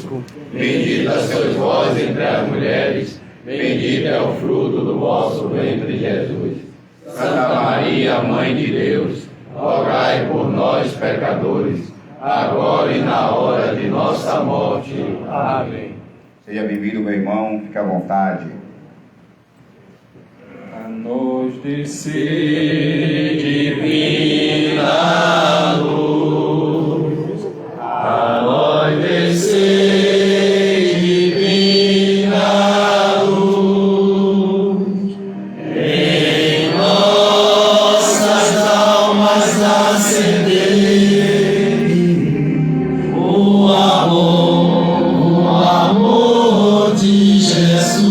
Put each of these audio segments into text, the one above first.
convosco. Bendita sois vós entre as mulheres, bendito é o fruto do vosso ventre, Jesus. Santa Maria, Mãe de Deus, rogai por nós, pecadores, agora e na hora de nossa morte. Amém. Seja bem-vindo, meu irmão, fique à vontade. A nós descer divina luz, a nós descer divina luz, em nossas almas acender o amor de Jesus.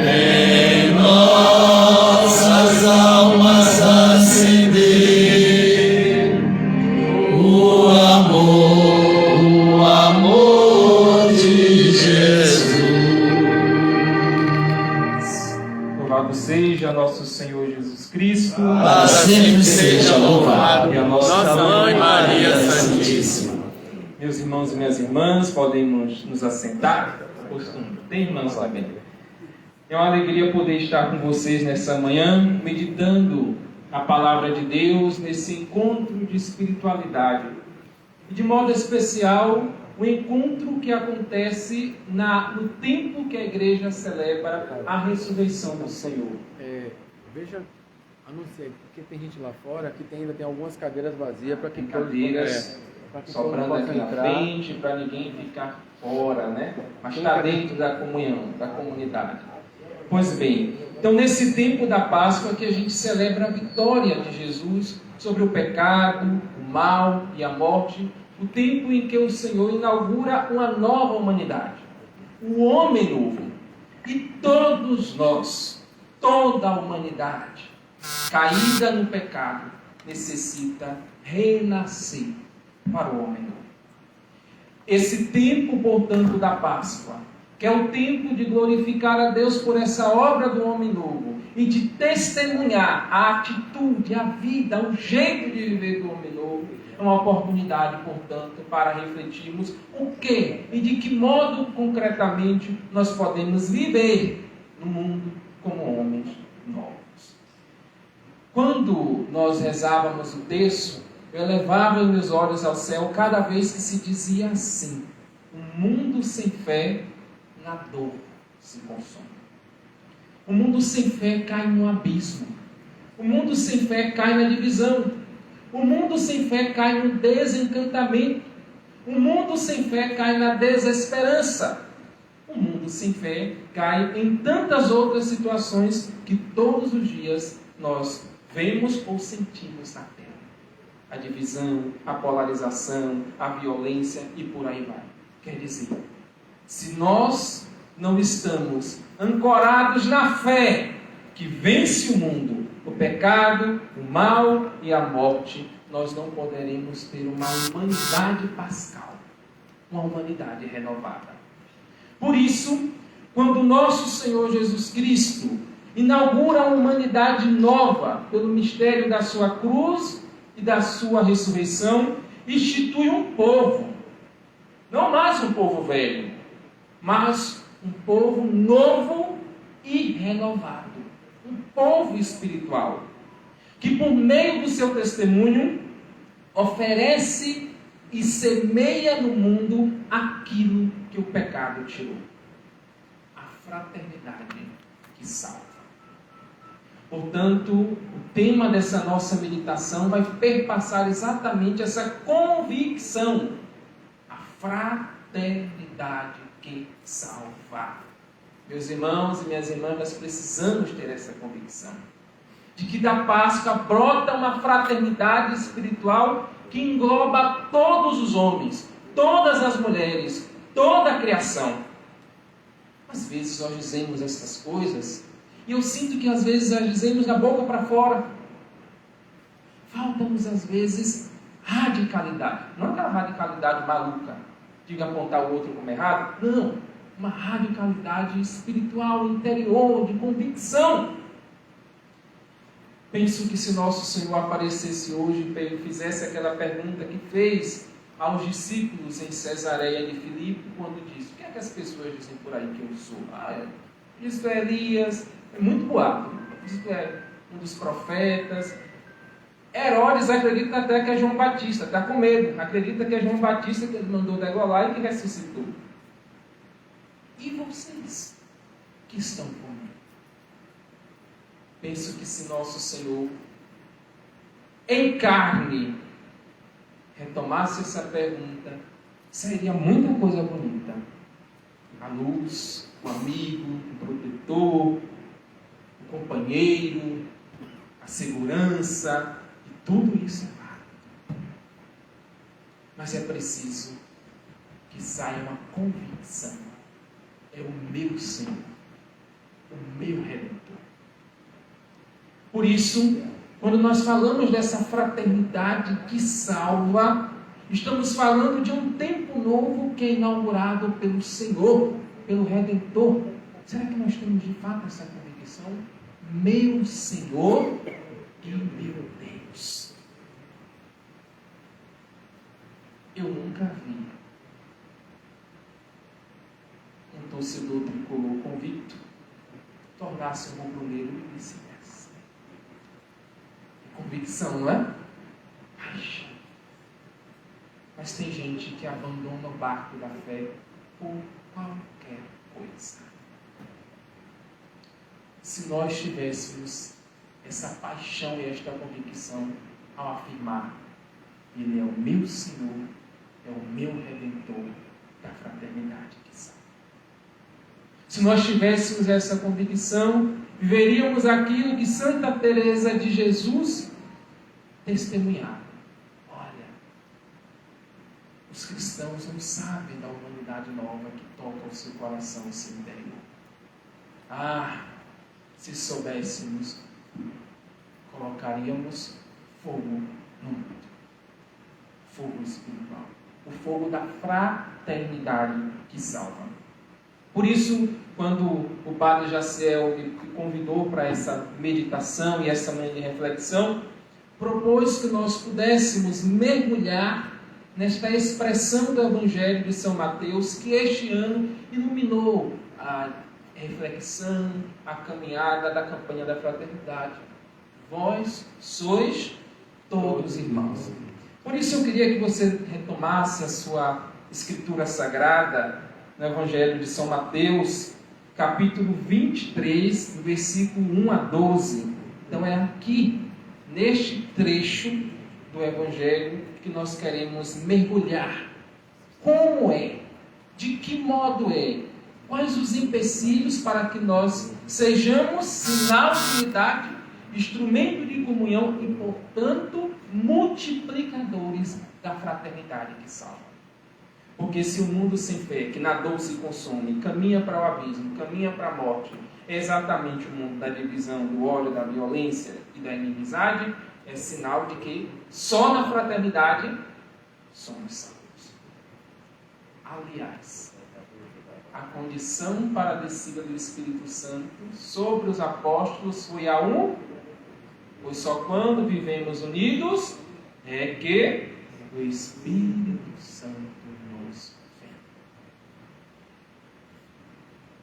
Em nossas almas acender o amor de Jesus. Louvado seja nosso Senhor Jesus Cristo, Para sempre seja louvado. e a nossa Mãe Maria Santíssima. Meus irmãos e minhas irmãs, podemos nos assentar? Costume. Tem irmãos também. É uma alegria poder estar com vocês nessa manhã, meditando a palavra de Deus nesse encontro de espiritualidade. E de modo especial, o encontro que acontece no tempo que a igreja celebra a ressurreição do Senhor. Veja, anunciei, porque tem gente lá fora que ainda tem algumas cadeiras vazias para que Cadeiras sobrando aqui na frente, para ninguém ficar fora, né? Mas está dentro da comunhão, da comunidade. Pois bem, então nesse tempo da Páscoa que a gente celebra a vitória de Jesus sobre o pecado, o mal e a morte, o tempo em que o Senhor inaugura uma nova humanidade, um homem novo. E todos nós, toda a humanidade, caída no pecado, necessita renascer para o homem novo. Esse tempo, portanto, da Páscoa, que é o tempo de glorificar a Deus por essa obra do homem novo e de testemunhar a atitude, a vida, o jeito de viver do homem novo, é uma oportunidade, portanto, para refletirmos o que e de que modo concretamente nós podemos viver no mundo como homens novos. Quando nós rezávamos o terço, eu elevava meus olhos ao céu cada vez que se dizia assim: um mundo sem fé, na dor se consome. O mundo sem fé cai no abismo. O mundo sem fé cai na divisão. O mundo sem fé cai no desencantamento. O mundo sem fé cai na desesperança. O mundo sem fé cai em tantas outras situações que todos os dias nós vemos ou sentimos na terra. A divisão, a polarização, a violência e por aí vai. Quer dizer, se nós não estamos ancorados na fé que vence o mundo, o pecado, o mal e a morte, nós não poderemos ter uma humanidade pascal, uma humanidade renovada. Por isso, quando o nosso Senhor Jesus Cristo inaugura uma humanidade nova pelo mistério da sua cruz e da sua ressurreição, institui um povo, não mais um povo velho, mas um povo novo e renovado, um povo espiritual, que por meio do seu testemunho oferece e semeia no mundo aquilo que o pecado tirou, a fraternidade que salva. Portanto, o tema dessa nossa meditação vai perpassar exatamente essa convicção, a fraternidade que salva. Meus irmãos e minhas irmãs, nós precisamos ter essa convicção de que da Páscoa brota uma fraternidade espiritual que engloba todos os homens, todas as mulheres, toda a criação. Às vezes nós dizemos essas coisas e eu sinto que às vezes nós dizemos da boca para fora. Falta-nos às vezes radicalidade. Não aquela radicalidade maluca, de apontar o outro como errado. Não, uma radicalidade espiritual, interior, de convicção. Penso que se nosso Senhor aparecesse hoje e fizesse aquela pergunta que fez aos discípulos em Cesareia de Filipe, quando disse: o que é que as pessoas dizem por aí que eu sou? Isto é Elias, é muito boato, isto é um dos profetas. Herodes acredita até que é João Batista, está com medo, acredita que é João Batista que ele mandou degolar e que ressuscitou. E vocês que estão comigo? Penso que se nosso Senhor em carne retomasse essa pergunta, seria muita coisa bonita. A luz, o amigo, o protetor, o companheiro, a segurança, e tudo isso é válido. Mas é preciso que saia uma convicção: é o meu Senhor, o meu Redentor. Por isso, quando nós falamos dessa fraternidade que salva, estamos falando de um tempo novo que é inaugurado pelo Senhor, pelo Redentor. Será que nós temos de fato essa convicção? Meu Senhor e meu Deus. Eu nunca vi um torcedor tricolor convicto tornar-se um rubro-negro e vice-versa. Convicção, não é? Paixão. Mas tem gente que abandona o barco da fé por qualquer coisa. Se nós tivéssemos essa paixão e esta convicção ao afirmar: Ele é o meu Senhor, é o meu Redentor da fraternidade que salva. Se nós tivéssemos essa convicção, viveríamos aquilo que Santa Teresa de Jesus testemunhava. Olha, os cristãos não sabem da humanidade nova que toca o seu coração e seu interior. Se soubéssemos, colocaríamos fogo no mundo. Fogo espiritual. O fogo da fraternidade que salva. Por isso, quando o Padre Jaciel me convidou para essa meditação e essa manhã de reflexão, propôs que nós pudéssemos mergulhar nesta expressão do Evangelho de São Mateus, que este ano iluminou a reflexão, a caminhada da campanha da fraternidade. Vós sois todos irmãos. Por isso eu queria que você retomasse a sua escritura sagrada no Evangelho de São Mateus, capítulo 23, do versículo 1 a 12. Então é aqui, neste trecho do Evangelho, que nós queremos mergulhar. Como é? De que modo é? Quais os empecilhos para que nós sejamos sinal de unidade, instrumento de comunhão e, portanto, multiplicadores da fraternidade que salva? Porque se o mundo sem fé, que na dor se consome, caminha para o abismo, caminha para a morte, é exatamente o mundo da divisão, do ódio, da violência e da inimizade, é sinal de que só na fraternidade somos salvos. Aliás, a condição para a descida do Espírito Santo sobre os apóstolos foi a pois só quando vivemos unidos é que o Espírito Santo nos vem.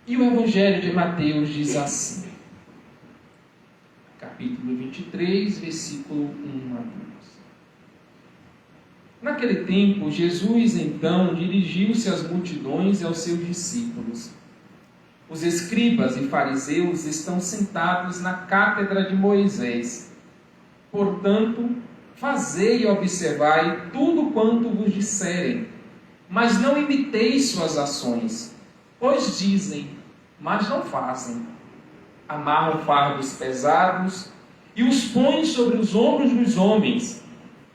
E o Evangelho de Mateus diz assim, capítulo 23, versículo 1 a 12. Naquele tempo, Jesus então dirigiu-se às multidões e aos seus discípulos. Os escribas e fariseus estão sentados na cátedra de Moisés. Portanto, fazei e observai tudo quanto vos disserem, mas não imiteis suas ações, pois dizem, mas não fazem. Amarram fardos pesados e os põem sobre os ombros dos homens,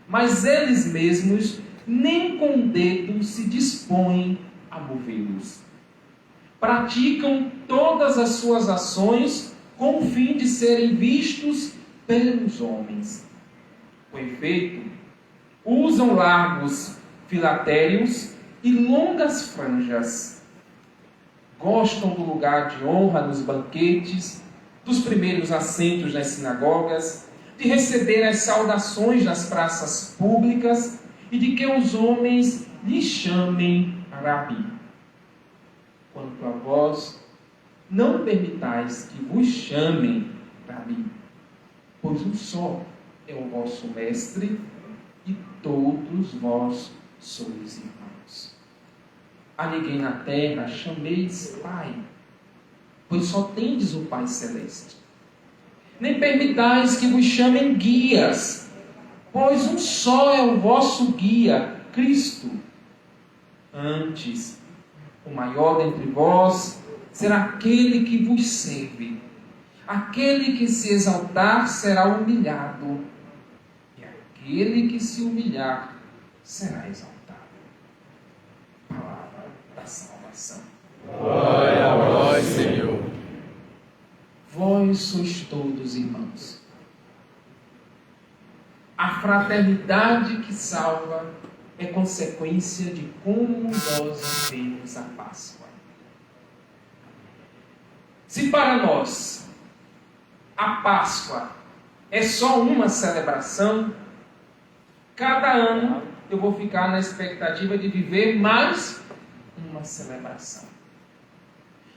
mas eles mesmos nem com o dedo se dispõem a movê-los. Praticam todas as suas ações com o fim de serem vistos pelos homens. Com efeito, usam largos filatérios e longas franjas. Gostam do lugar de honra nos banquetes, dos primeiros assentos nas sinagogas, de receber as saudações nas praças públicas e de que os homens lhe chamem Rabi. Quanto a vós, não permitais que vos chamem Rabi, pois um só é o vosso mestre e todos vós sois irmãos. A ninguém na terra chameis Pai, pois só tendes o Pai Celeste. Nem permitais que vos chamem guias, pois um só é o vosso guia, Cristo. Antes, o maior dentre vós será aquele que vos serve. Aquele que se exaltar será humilhado, e aquele que se humilhar será exaltado. Palavra da salvação. Glória a vós, Senhor. Vós sois todos irmãos. A fraternidade que salva é consequência de como nós vivemos a Páscoa. Se para nós a Páscoa é só uma celebração, cada ano eu vou ficar na expectativa de viver mais uma celebração.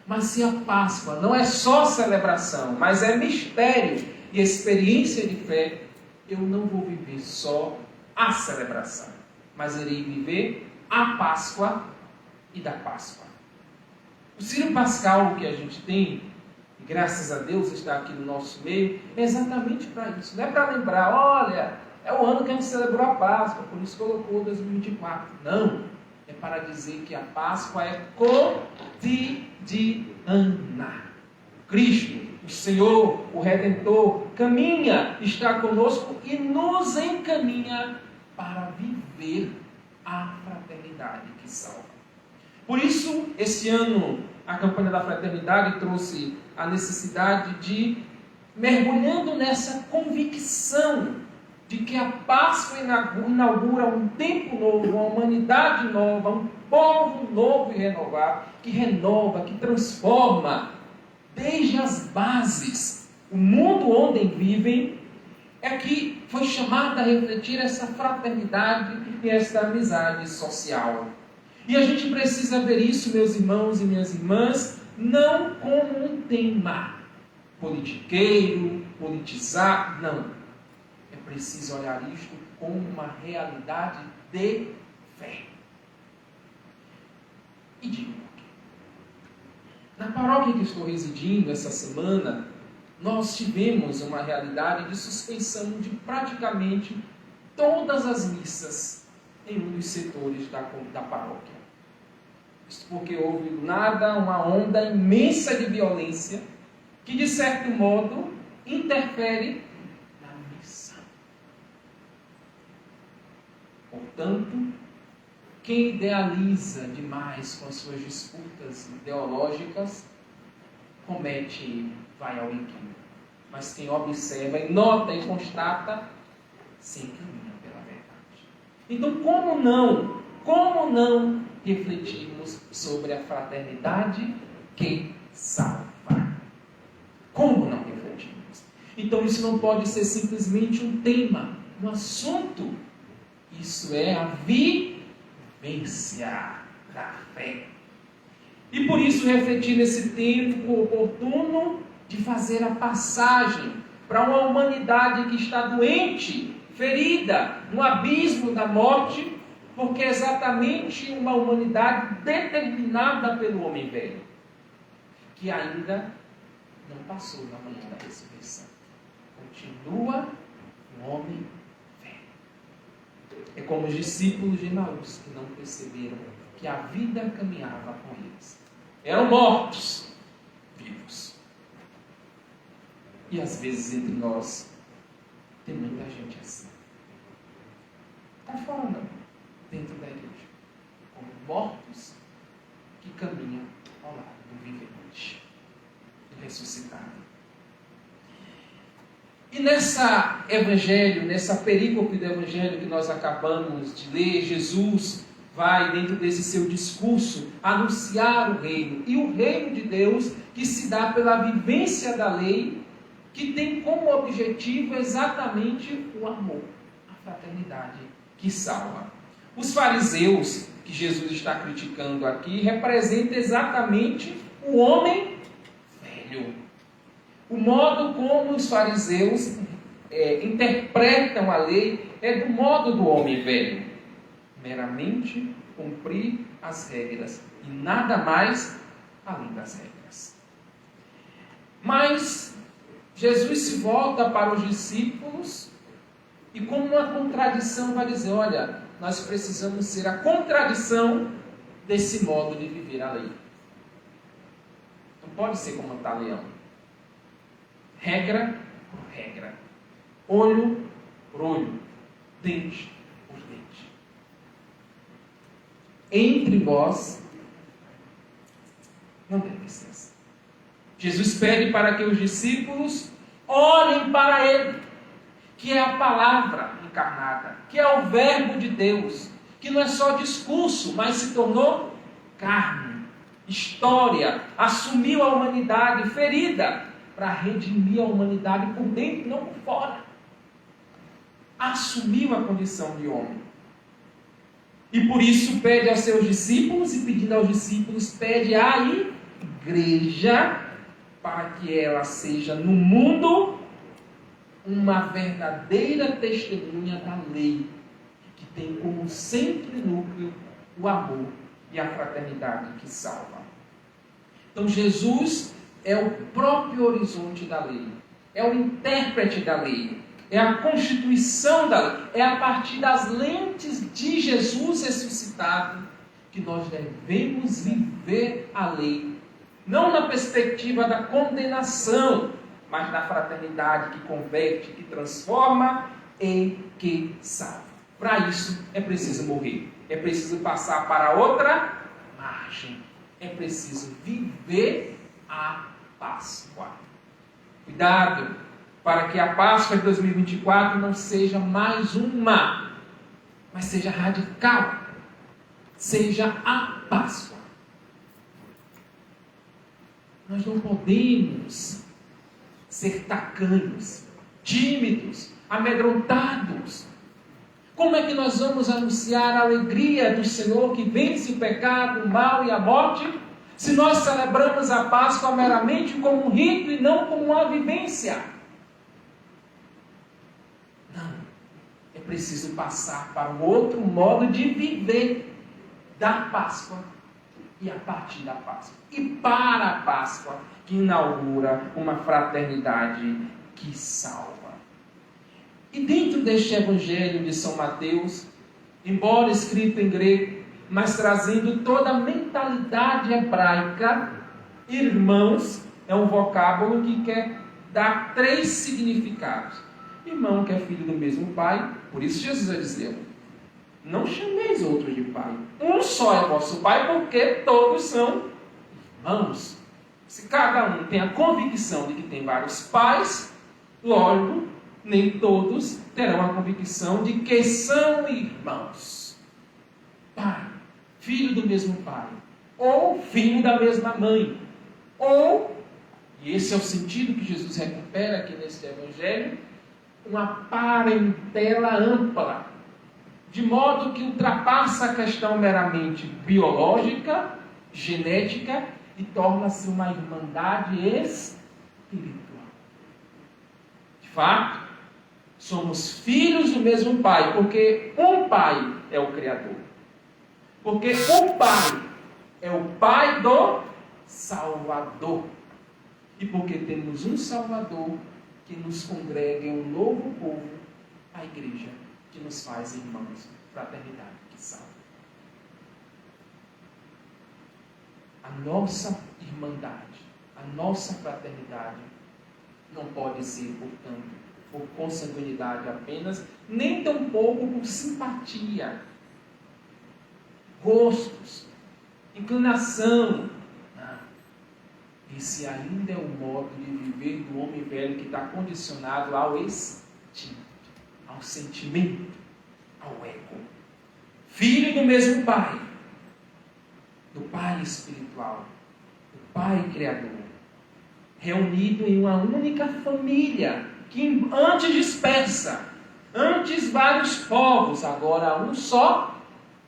Mas se a Páscoa não é só celebração, mas é mistério e experiência de fé, eu não vou viver só a celebração, mas irei viver a Páscoa e da Páscoa. O Círio Pascal que a gente tem, e graças a Deus está aqui no nosso meio, é exatamente para isso. Não é para lembrar, olha, é o ano que a gente celebrou a Páscoa, por isso colocou 2024. Não, é para dizer que a Páscoa é cotidiana. Cristo, o Senhor, o Redentor, caminha, está conosco e nos encaminha para viver a fraternidade que salva. Por isso, esse ano, a campanha da fraternidade trouxe a necessidade de, mergulhando nessa convicção de que a Páscoa inaugura um tempo novo, uma humanidade nova, um povo novo e renovado, que renova, que transforma desde as bases o mundo onde vivem, é que foi chamada a refletir essa fraternidade e essa amizade social. E a gente precisa ver isso, meus irmãos e minhas irmãs, não como um tema politiqueiro, politizar, não. É preciso olhar isto como uma realidade de fé. E digo por quê? Na paróquia que estou residindo essa semana, nós tivemos uma realidade de suspensão de praticamente todas as missas em um dos setores da paróquia. Isso porque houve do nada uma onda imensa de violência que, de certo modo, interfere na missa. Portanto, quem idealiza demais com as suas disputas ideológicas comete, vai ao equívoco. Mas quem observa e nota e constata, se encaminha pela verdade. Então, como não refletirmos sobre a fraternidade que salva? Como não refletirmos? Então, isso não pode ser simplesmente um tema, um assunto. Isso é a vivência da fé. E por isso refletir nesse tempo oportuno de fazer a passagem para uma humanidade que está doente, ferida, no abismo da morte, porque é exatamente uma humanidade determinada pelo homem velho, que ainda não passou na manhã da ressurreição. Continua um homem velho. É como os discípulos de Emaús, que não perceberam que a vida caminhava com eles. Eram mortos, vivos. E às vezes entre nós tem muita gente assim. Está fora não, dentro da igreja. Como mortos que caminham ao lado do vivente, do ressuscitado. E nessa evangelho, nessa perícope do evangelho que nós acabamos de ler, Jesus vai, dentro desse seu discurso, anunciar o reino. E o reino de Deus que se dá pela vivência da lei, que tem como objetivo exatamente o amor, a fraternidade que salva. Os fariseus, que Jesus está criticando aqui, representam exatamente o homem velho. O modo como os fariseus interpretam a lei é do modo do homem velho. Meramente cumprir as regras e nada mais além das regras. Mas Jesus se volta para os discípulos e, como uma contradição, vai dizer: olha, nós precisamos ser a contradição desse modo de viver a lei. Não pode ser como está leão. Regra por regra. Olho por olho. Dente por dente. Entre vós não deve ser assim. Jesus pede para que os discípulos olhem para Ele, que é a palavra encarnada, que é o verbo de Deus, que não é só discurso, mas se tornou carne, história, assumiu a humanidade ferida para redimir a humanidade por dentro e não por fora. Assumiu a condição de homem. E por isso pede aos seus discípulos, e pedindo aos discípulos, pede à igreja para que ela seja no mundo uma verdadeira testemunha da lei, que tem como sempre núcleo o amor e a fraternidade que salva. Então Jesus é o próprio horizonte da lei, é o intérprete da lei, é a constituição da lei, é a partir das lentes de Jesus ressuscitado que nós devemos viver a lei, não na perspectiva da condenação, mas da fraternidade que converte, que transforma e que salva. Para isso é preciso morrer, é preciso passar para outra margem, é preciso viver a Páscoa. Cuidado para que a Páscoa de 2024 não seja mais uma, mas seja radical, seja a Páscoa. Nós não podemos ser tacanhos, tímidos, amedrontados. Como é que nós vamos anunciar a alegria do Senhor que vence o pecado, o mal e a morte, se nós celebramos a Páscoa meramente como um rito e não como uma vivência? Não. É preciso passar para um outro modo de viver da Páscoa e a partir da Páscoa. E para a Páscoa, que inaugura uma fraternidade que salva. E dentro deste Evangelho de São Mateus, embora escrito em grego, mas trazendo toda a mentalidade hebraica, irmãos é um vocábulo que quer dar 3 significados. Irmão que é filho do mesmo pai, por isso Jesus vai dizer: não chameis outros de pai, um só é vosso pai, porque todos são irmãos. Se cada um tem a convicção de que tem vários pais, logo, nem todos terão a convicção de que são irmãos. Pai, filho do mesmo pai, ou filho da mesma mãe, ou, e esse é o sentido que Jesus recupera aqui nesse Evangelho, uma parentela ampla, de modo que ultrapassa a questão meramente biológica, genética, e torna-se uma irmandade espiritual. De fato, somos filhos do mesmo pai, porque um pai é o Criador. Porque um pai é o pai do Salvador. E porque temos um Salvador que nos congrega em um novo povo, a igreja, que nos faz irmãos, fraternidade que salva. A nossa irmandade, a nossa fraternidade não pode ser, portanto, por consanguinidade apenas, nem tampouco por simpatia, gostos, inclinação. Não. Esse ainda é o modo de viver do homem velho que está condicionado ao instinto, ao sentimento, ao ego. Filho do mesmo pai, do Pai espiritual, do Pai criador, reunido em uma única família, que antes dispersa, antes vários povos, agora um só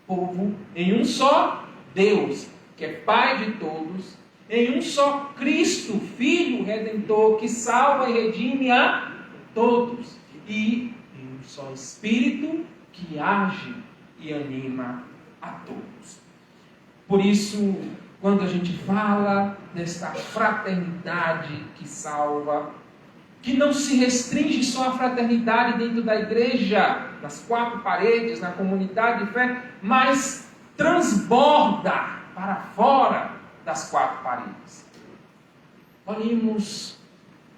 povo, em um só Deus, que é Pai de todos, em um só Cristo, Filho Redentor, que salva e redime a todos, e em um só Espírito, que age e anima a todos. Por isso, quando a gente fala desta fraternidade que salva, que não se restringe só à fraternidade dentro da igreja, nas quatro paredes, na comunidade de fé, mas transborda para fora das quatro paredes. Olhemos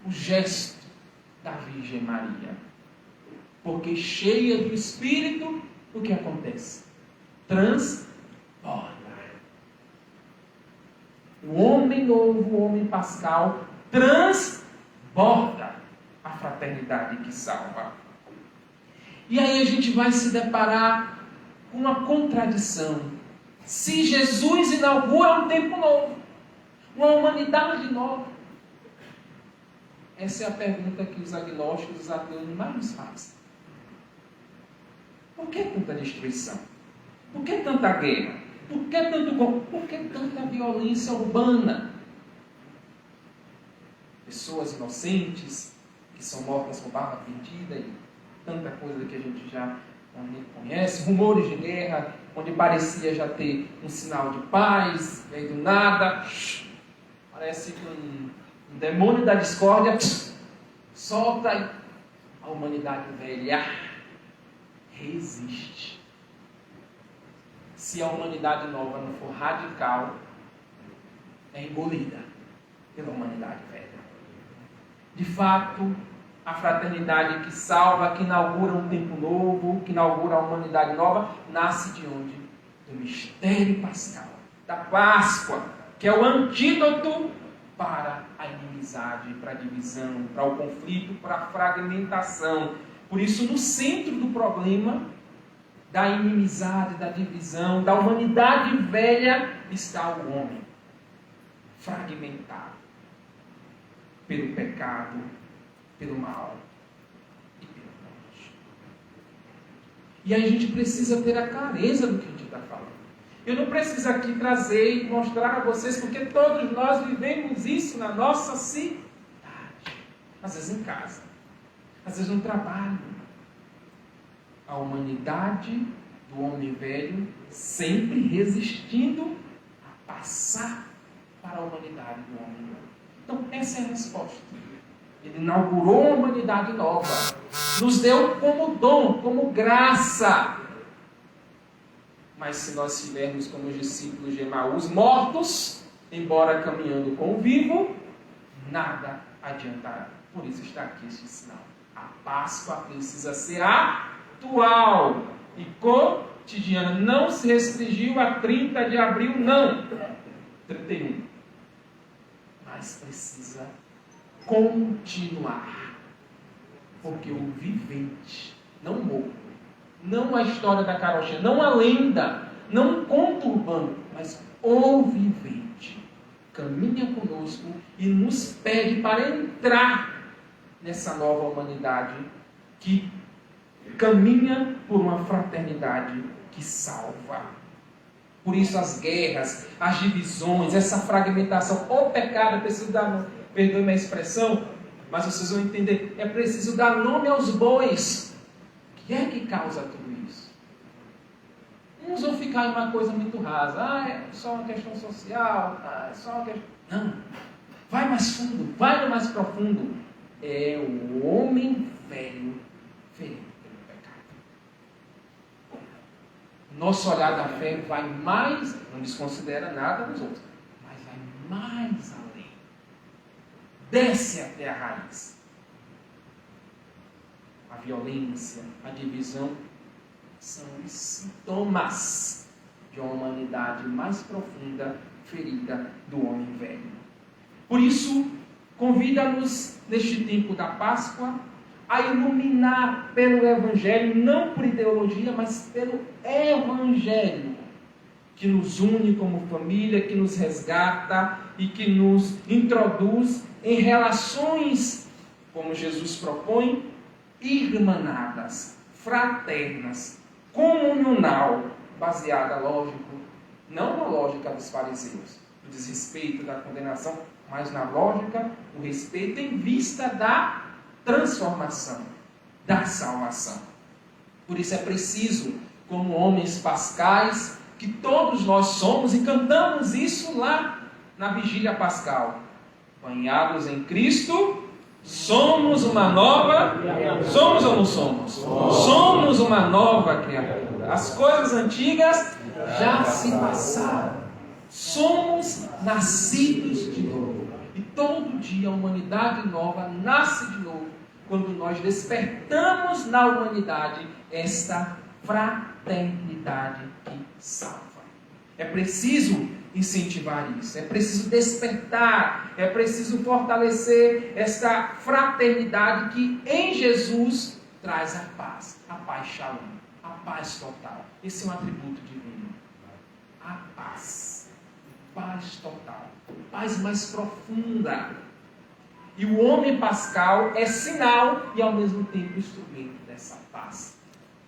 o gesto da Virgem Maria. Porque cheia do Espírito, o que acontece? Transborda. O homem novo, o homem pascal, transborda a fraternidade que salva. E aí a gente vai se deparar com uma contradição. Se Jesus inaugura um tempo novo, uma humanidade nova, essa é a pergunta que os agnósticos e os ateus mais nos fazem. Por que tanta destruição? Por que tanta guerra? Por que tanta violência urbana? Pessoas inocentes que são mortas com barba perdida e tanta coisa que a gente já conhece, rumores de guerra, onde parecia já ter um sinal de paz, e aí do nada, parece que um demônio da discórdia solta e a humanidade velha resiste. Se a humanidade nova não for radical, é engolida pela humanidade velha. De fato, a fraternidade que salva, que inaugura um tempo novo, que inaugura a humanidade nova, nasce de onde? Do mistério pascal, da Páscoa, que é o antídoto para a inimizade, para a divisão, para o conflito, para a fragmentação. Por isso, no centro do problema da inimizade, da divisão, da humanidade velha, está o homem fragmentado pelo pecado, pelo mal e pela morte. E aí a gente precisa ter a clareza do que a gente está falando. Eu não preciso aqui trazer e mostrar a vocês, porque todos nós vivemos isso na nossa cidade. Às vezes em casa, às vezes no trabalho. A humanidade do homem velho sempre resistindo a passar para a humanidade do homem novo. Então, essa é a resposta. Ele inaugurou uma humanidade nova. Nos deu como dom, como graça. Mas se nós estivermos como os discípulos de Emaús, mortos, embora caminhando com o vivo, nada adiantará. Por isso está aqui este sinal. A Páscoa precisa ser atual e cotidiana. Não se restringiu a 30 de abril, não. 31. Mas precisa continuar. Porque o vivente, não o morto, não a história da carochinha, não a lenda, não um conto urbano, mas o vivente caminha conosco e nos pede para entrar nessa nova humanidade que caminha por uma fraternidade que salva. Por isso as guerras, as divisões, essa fragmentação, o pecado, é preciso dar, perdoe minha expressão, mas vocês vão entender, é preciso dar nome aos bois. O que é que causa tudo isso? Uns vão ficar em uma coisa muito rasa. É só uma questão social. É só uma questão... Não. Vai mais fundo. Vai mais profundo. É o homem velho ferido pelo pecado. Nosso olhar da fé vai mais... Não desconsidera nada dos outros. Mas vai mais além. Desce até a raiz. A violência, a divisão, são os sintomas de uma humanidade mais profunda, ferida do homem velho. Por isso, convida-nos, neste tempo da Páscoa, a iluminar pelo Evangelho, não por ideologia, mas pelo Evangelho, que nos une como família, que nos resgata e que nos introduz em relações, como Jesus propõe, irmanadas, fraternas, comunional, baseada, lógico, não na lógica dos fariseus, do desrespeito, da condenação, mas na lógica do respeito em vista da transformação, da salvação. Por isso é preciso, como homens pascais, que todos nós somos, e cantamos isso lá na vigília pascal, banhados em Cristo, somos uma nova, somos ou não somos? Somos uma nova criatura. As coisas antigas já se passaram. Somos nascidos de novo. E todo dia a humanidade nova nasce de novo, quando nós despertamos na humanidade esta fraternidade que salva. É preciso incentivar isso, é preciso despertar, é preciso fortalecer esta fraternidade que em Jesus traz a paz shalom, a paz total. Esse é um atributo divino. A paz total, paz mais profunda. E o homem pascal é sinal e ao mesmo tempo instrumento dessa paz,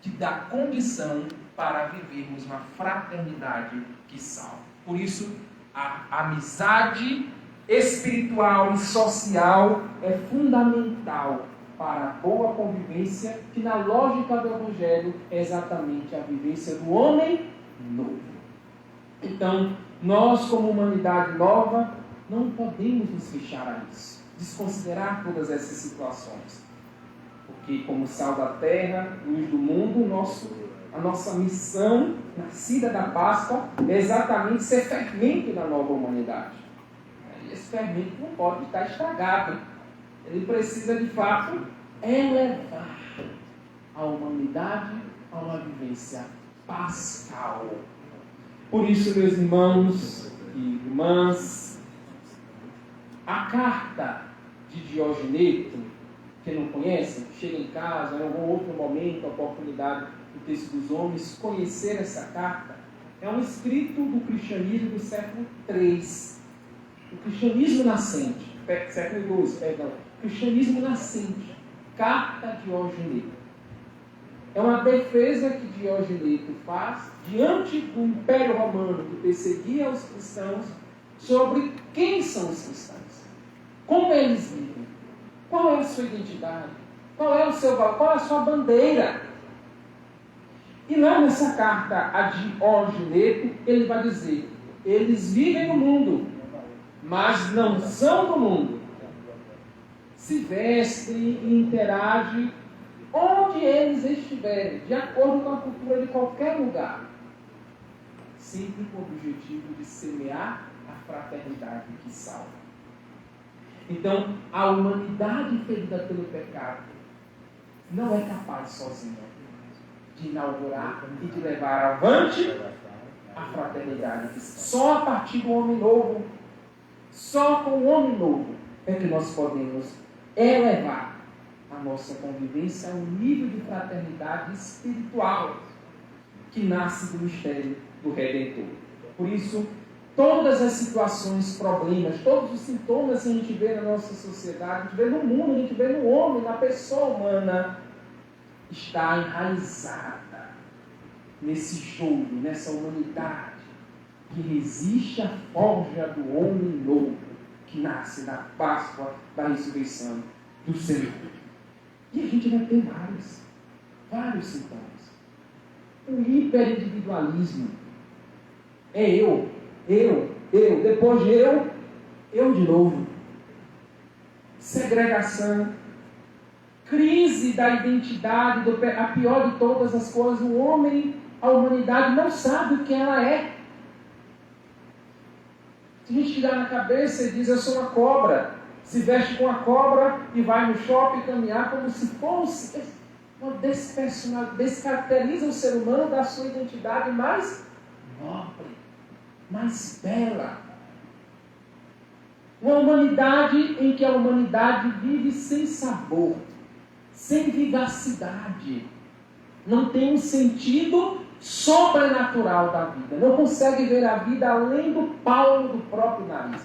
que dá condição para vivermos uma fraternidade que salva. Por isso, a amizade espiritual e social é fundamental para a boa convivência, que na lógica do Evangelho é exatamente a vivência do homem novo. Então, nós como humanidade nova, não podemos nos fechar a isso, desconsiderar todas essas situações. Porque como sal da terra, luz do mundo, a nossa missão, nascida da Páscoa, é exatamente ser fermento da nova humanidade. E esse fermento não pode estar estragado. Ele precisa, de fato, elevar a humanidade a uma vivência pascal. Por isso, meus irmãos e irmãs, a carta de Diogeneto, quem não conhece, chega em casa, em algum outro momento, oportunidade do Texto dos Homens, conhecer essa carta, é um escrito do cristianismo do século III. O cristianismo nascente, século XII, perdão, cristianismo nascente, carta de Diogeneto. É uma defesa que Diogeneto faz diante do Império Romano que perseguia os cristãos sobre quem são os cristãos, como eles vivem, qual é a sua identidade, qual é o seu valor, qual é a sua bandeira. E lá nessa carta a Diogeneto, ele vai dizer: eles vivem no mundo, mas não são do mundo. Se vestem e interagem onde eles estiverem, de acordo com a cultura de qualquer lugar, sempre com o objetivo de semear a fraternidade que salva. Então, a humanidade ferida pelo pecado não é capaz sozinha de inaugurar e de levar avante a fraternidade que salva. Só a partir do homem novo, só com o homem novo é que nós podemos elevar a nossa convivência a um nível de fraternidade espiritual que nasce do mistério do Redentor. Por isso, todas as situações, problemas, todos os sintomas que a gente vê na nossa sociedade, a gente vê no mundo, a gente vê no homem, na pessoa humana, está enraizada nesse jogo, nessa humanidade que resiste à forja do homem novo, que nasce na Páscoa da ressurreição do Senhor. E a gente vai ter vários sintomas. O hiperindividualismo é eu, depois de eu de novo. Segregação, crise da identidade, a pior de todas as coisas, o homem, a humanidade não sabe o que ela é. Se a gente tirar na cabeça e diz: eu sou uma cobra, se veste com a cobra e vai no shopping caminhar como se fosse, uma descaracteriza o ser humano da sua identidade mais nobre, mais bela. Uma humanidade em que a humanidade vive sem sabor, sem vivacidade, não tem um sentido sobrenatural da vida, não consegue ver a vida além do palmo do próprio nariz.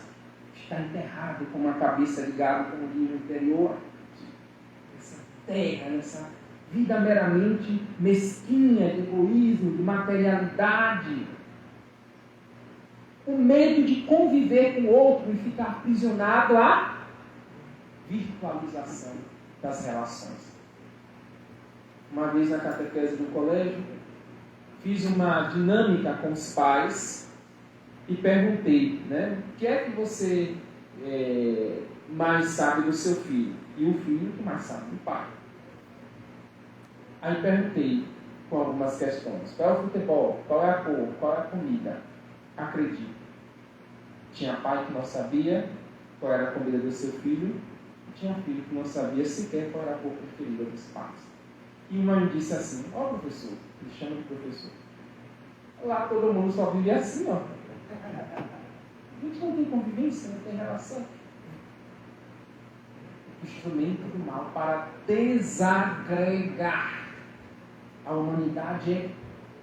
Está enterrado com uma cabeça de gado, como diz no interior, nessa terra, nessa vida meramente mesquinha, de egoísmo, de materialidade. O medo de conviver com o outro e ficar aprisionado à virtualização das relações. Uma vez na catequese do colégio, fiz uma dinâmica com os pais e perguntei, né, o que é que você mais sabe do seu filho? E o filho que mais sabe do pai. Aí perguntei com algumas questões. Qual é o futebol? Qual é a cor? Qual é a comida? Acredito. Tinha pai que não sabia qual era a comida do seu filho. E tinha filho que não sabia sequer qual era a cor preferida dos pais. E uma me disse assim, professor, me chama de professor. Lá todo mundo só vive assim, ó. A gente não tem convivência, não tem relação. O instrumento do mal para desagregar. A humanidade é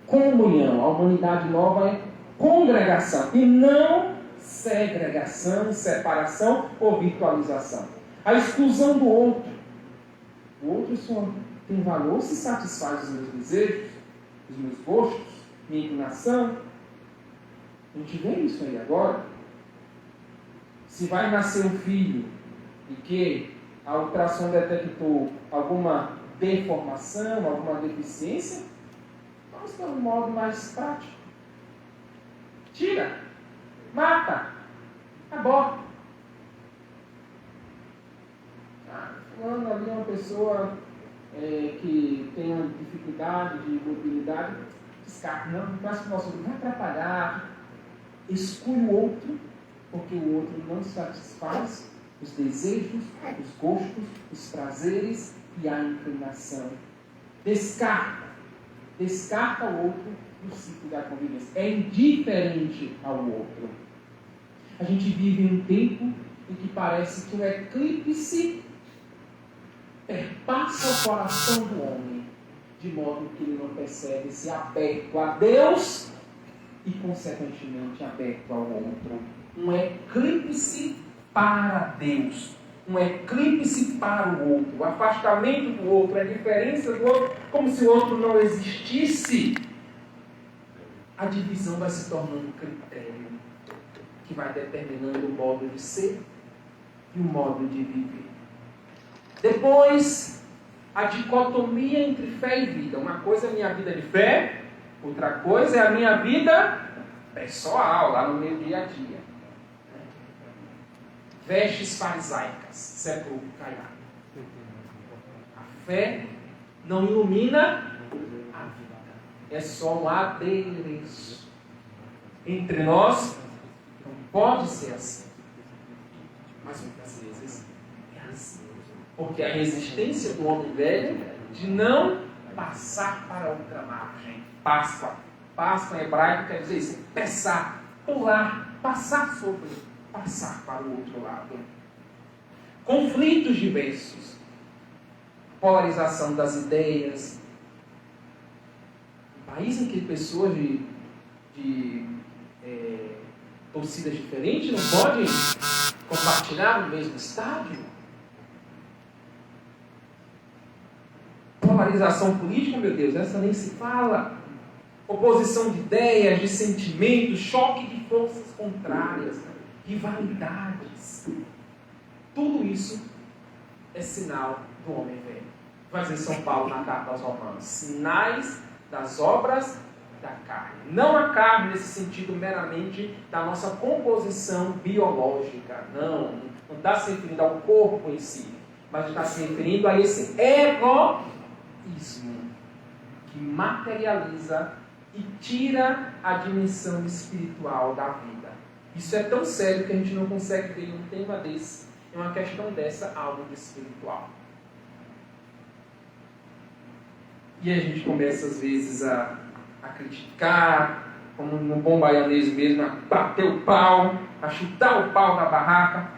comunhão, a humanidade nova é congregação e não segregação, separação ou virtualização. A exclusão do outro. O outro só tem valor se satisfaz os meus desejos, os meus gostos, minha inclinação. A gente vê isso aí agora. Se vai nascer um filho e que a ultrassom detectou alguma deformação, alguma deficiência, vamos para um modo mais prático. Tira, mata, aborta. Fulano ali é uma pessoa que tem uma dificuldade de mobilidade, descarta, não faz que o nosso vai atrapalhar, exclui o outro, porque o outro não satisfaz os desejos, os gostos, os prazeres e a inclinação. Descarta o outro do ciclo da convivência. É indiferente ao outro. A gente vive em um tempo em que parece que o eclipse perpassa o coração do homem, de modo que ele não percebe-se aberto a Deus e, consequentemente, aberto ao outro. Um eclipse para Deus, um eclipse para o outro, o afastamento do outro, a diferença do outro, como se o outro não existisse. A divisão vai se tornando um critério que vai determinando o modo de ser e o modo de viver. Depois, a dicotomia entre fé e vida. Uma coisa é a minha vida de fé, outra coisa é a minha vida pessoal, lá no meu dia a dia. Vestes farisaicas, sepulcro caiado. A fé não ilumina a vida. É só um adereço. Entre nós, não pode ser assim. Mas muitas vezes é assim. Porque a resistência do homem velho de não passar para outra margem. Páscoa. Páscoa em hebraico quer dizer isso. Passar, pular, passar sobre, passar para o outro lado. Conflitos diversos. Polarização das ideias. Um país em que pessoas de torcidas diferentes não podem compartilhar no mesmo estádio. Polarização política, meu Deus, essa nem se fala. Oposição de ideias, de sentimentos, choque de forças contrárias, rivalidades. Tudo isso é sinal do homem velho. Vai dizer São Paulo na carta aos Romanos: sinais das obras da carne. Não a carne nesse sentido meramente da nossa composição biológica. Não está se referindo ao corpo em si, mas está se referindo a esse egoísmo que materializa e tira a dimensão espiritual da vida. Isso é tão sério que a gente não consegue ver em um tema desse, em uma questão dessa, algo de espiritual. E a gente começa às vezes a criticar, como no bom baianês mesmo, a bater o pau, a chutar o pau na barraca,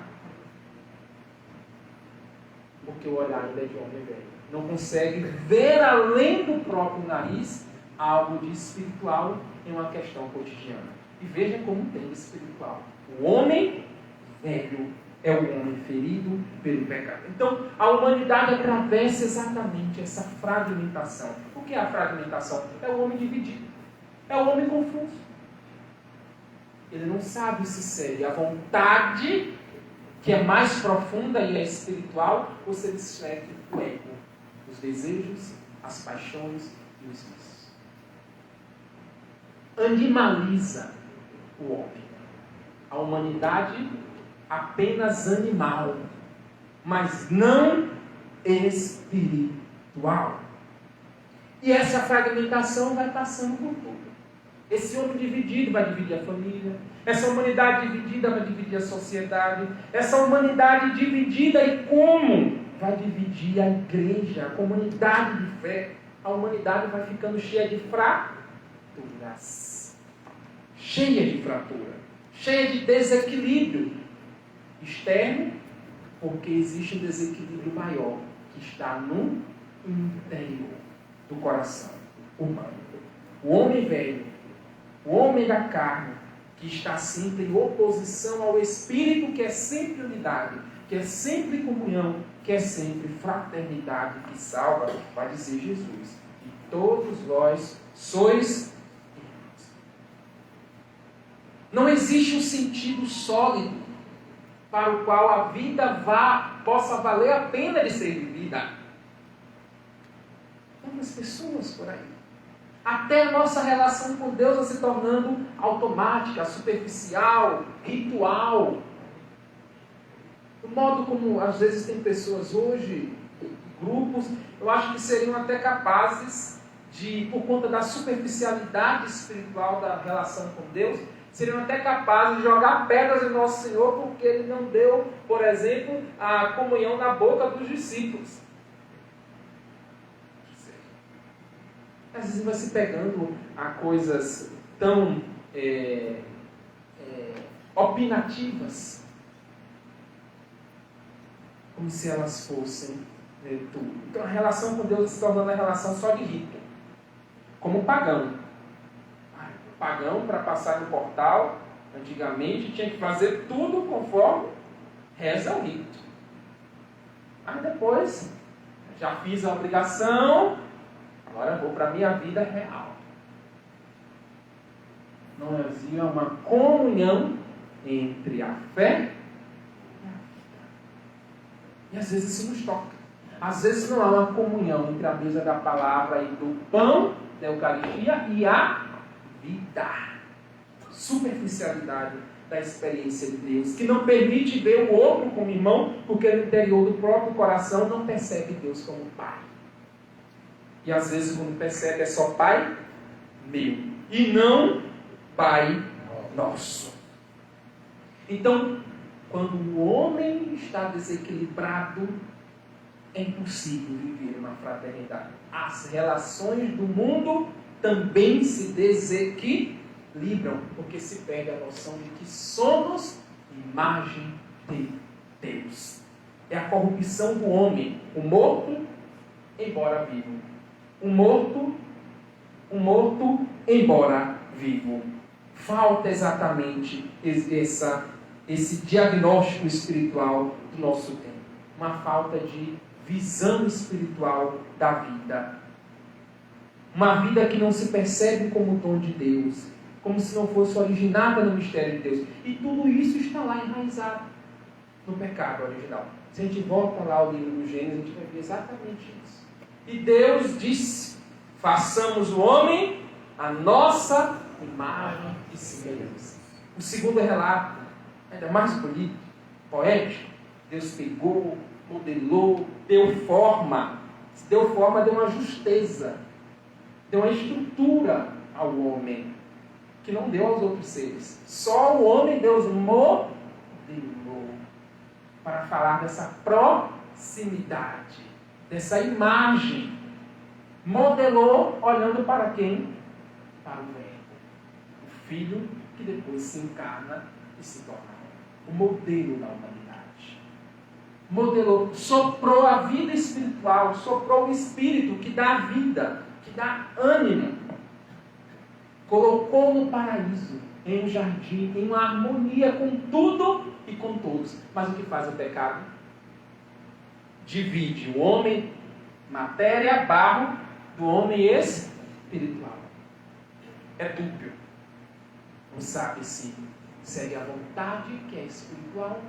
porque o olhar ainda é de homem velho. Não consegue ver além do próprio nariz algo de espiritual em uma questão cotidiana. E veja como tem espiritual. O homem velho é o homem ferido pelo pecado. Então, a humanidade atravessa exatamente essa fragmentação. O que é a fragmentação? É o homem dividido. É o homem confuso. Ele não sabe se segue a vontade, que é mais profunda e é espiritual, ou se ele segue o ego, os desejos, as paixões e os vícios. Animaliza o homem. A humanidade apenas animal, mas não espiritual. E essa fragmentação vai passando por tudo. Esse homem dividido vai dividir a família. Essa humanidade dividida vai dividir a sociedade. Essa humanidade dividida, e como? Vai dividir a igreja, a comunidade de fé. A humanidade vai ficando cheia de fraturas. Cheia de fratura. Cheia de desequilíbrio externo, porque existe um desequilíbrio maior que está no interior do coração humano. O homem velho, o homem da carne, que está sempre em oposição ao Espírito, que é sempre unidade, que é sempre comunhão, que é sempre fraternidade que salva, vai dizer Jesus. E todos vós sois irmãos. Não existe um sentido sólido para o qual a vida possa valer a pena de ser vivida. Tantas pessoas por aí. Até a nossa relação com Deus vai se tornando automática, superficial, ritual. Do modo como às vezes tem pessoas hoje, grupos, eu acho que seriam até capazes de, por conta da superficialidade espiritual da relação com Deus, seriam até capazes de jogar pedras em Nosso Senhor porque Ele não deu, por exemplo, a comunhão na boca dos discípulos. Às vezes vai se pegando a coisas tão opinativas, como se elas fossem tudo. Então a relação com Deus se tornando uma relação só de rito, como o pagão. O pagão, para passar no portal, antigamente tinha que fazer tudo conforme reza o rito. Mas depois, já fiz a obrigação, agora vou para a minha vida real. Não havia uma comunhão entre a fé e a vida. E às vezes isso nos toca. Às vezes não há uma comunhão entre a mesa da palavra e do pão, da Eucaristia, e a vida. Superficialidade da experiência de Deus, que não permite ver o outro como irmão, porque no interior do próprio coração não percebe Deus como Pai. E às vezes quando percebe é só Pai meu, e não Pai nosso. Então, quando o homem está desequilibrado, é impossível viver uma fraternidade. As relações do mundo também se desequilibram, porque se perde a noção de que somos imagem de Deus. É a corrupção do homem, o morto, embora vivo. O morto, embora vivo. Falta exatamente esse diagnóstico espiritual do nosso tempo. Uma falta de visão espiritual da vida. Uma vida que não se percebe como dom de Deus, como se não fosse originada no mistério de Deus. E tudo isso está lá enraizado no pecado original. Se a gente volta lá ao livro do Gênesis, a gente vai ver exatamente isso. E Deus disse: façamos o homem a nossa imagem e semelhança. O segundo relato, ainda mais bonito, poético. Deus pegou, modelou, deu forma. Deu forma, deu uma justeza, deu uma estrutura ao homem, que não deu aos outros seres. Só o homem Deus modelou, para falar dessa proximidade, dessa imagem. Modelou olhando para quem? Para o Verbo, o Filho que depois se encarna e se torna o modelo da humanidade. Modelou, soprou a vida espiritual, soprou o Espírito que dá vida, que dá ânimo. Colocou no paraíso, em um jardim, em uma harmonia com tudo e com todos. Mas o que faz o pecado? Divide o homem, matéria, barro, do homem espiritual. É dúbio. Não sabe se segue a vontade, que é espiritual,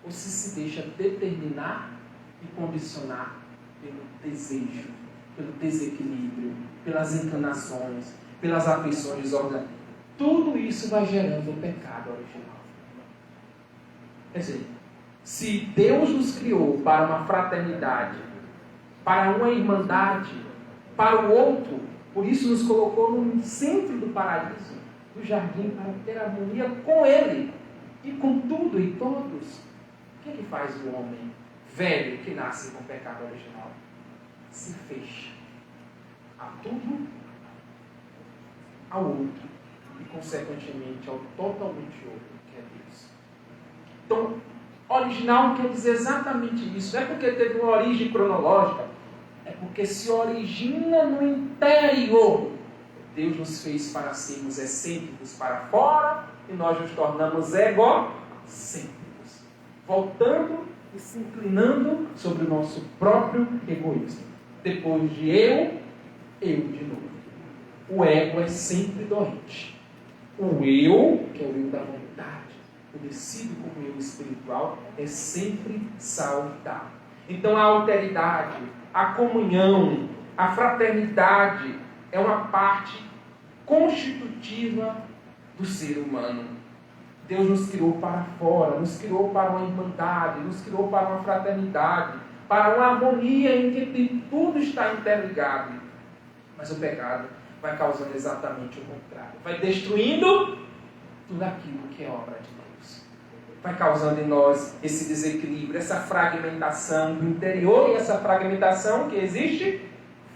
ou se deixa determinar e condicionar pelo desejo, pelo desequilíbrio, pelas inclinações, pelas afeições desordenadas. Tudo isso vai gerando o pecado original. Quer dizer, se Deus nos criou para uma fraternidade, para uma irmandade, para o outro, por isso nos colocou no centro do paraíso, do jardim, para ter harmonia com Ele e com tudo e todos. O que faz o homem velho que nasce com o pecado original? Se fecha a tudo, ao outro e, consequentemente, ao totalmente outro, que é Deus. Então, original quer dizer exatamente isso. Não é porque teve uma origem cronológica, é porque se origina no interior. Deus nos fez para sermos excêntricos para fora e nós nos tornamos egocêntricos, voltando e se inclinando sobre o nosso próprio egoísmo. Depois de eu de novo. O ego é sempre doente. O eu, que é o eu da vontade, conhecido como eu espiritual, é sempre saudável. Então a alteridade, a comunhão, a fraternidade é uma parte constitutiva do ser humano. Deus nos criou para fora, nos criou para uma irmandade, nos criou para uma fraternidade, para uma harmonia em que tudo está interligado. Mas o pecado vai causando exatamente o contrário. Vai destruindo tudo aquilo que é obra de Deus. Vai causando em nós esse desequilíbrio, essa fragmentação do interior e essa fragmentação que existe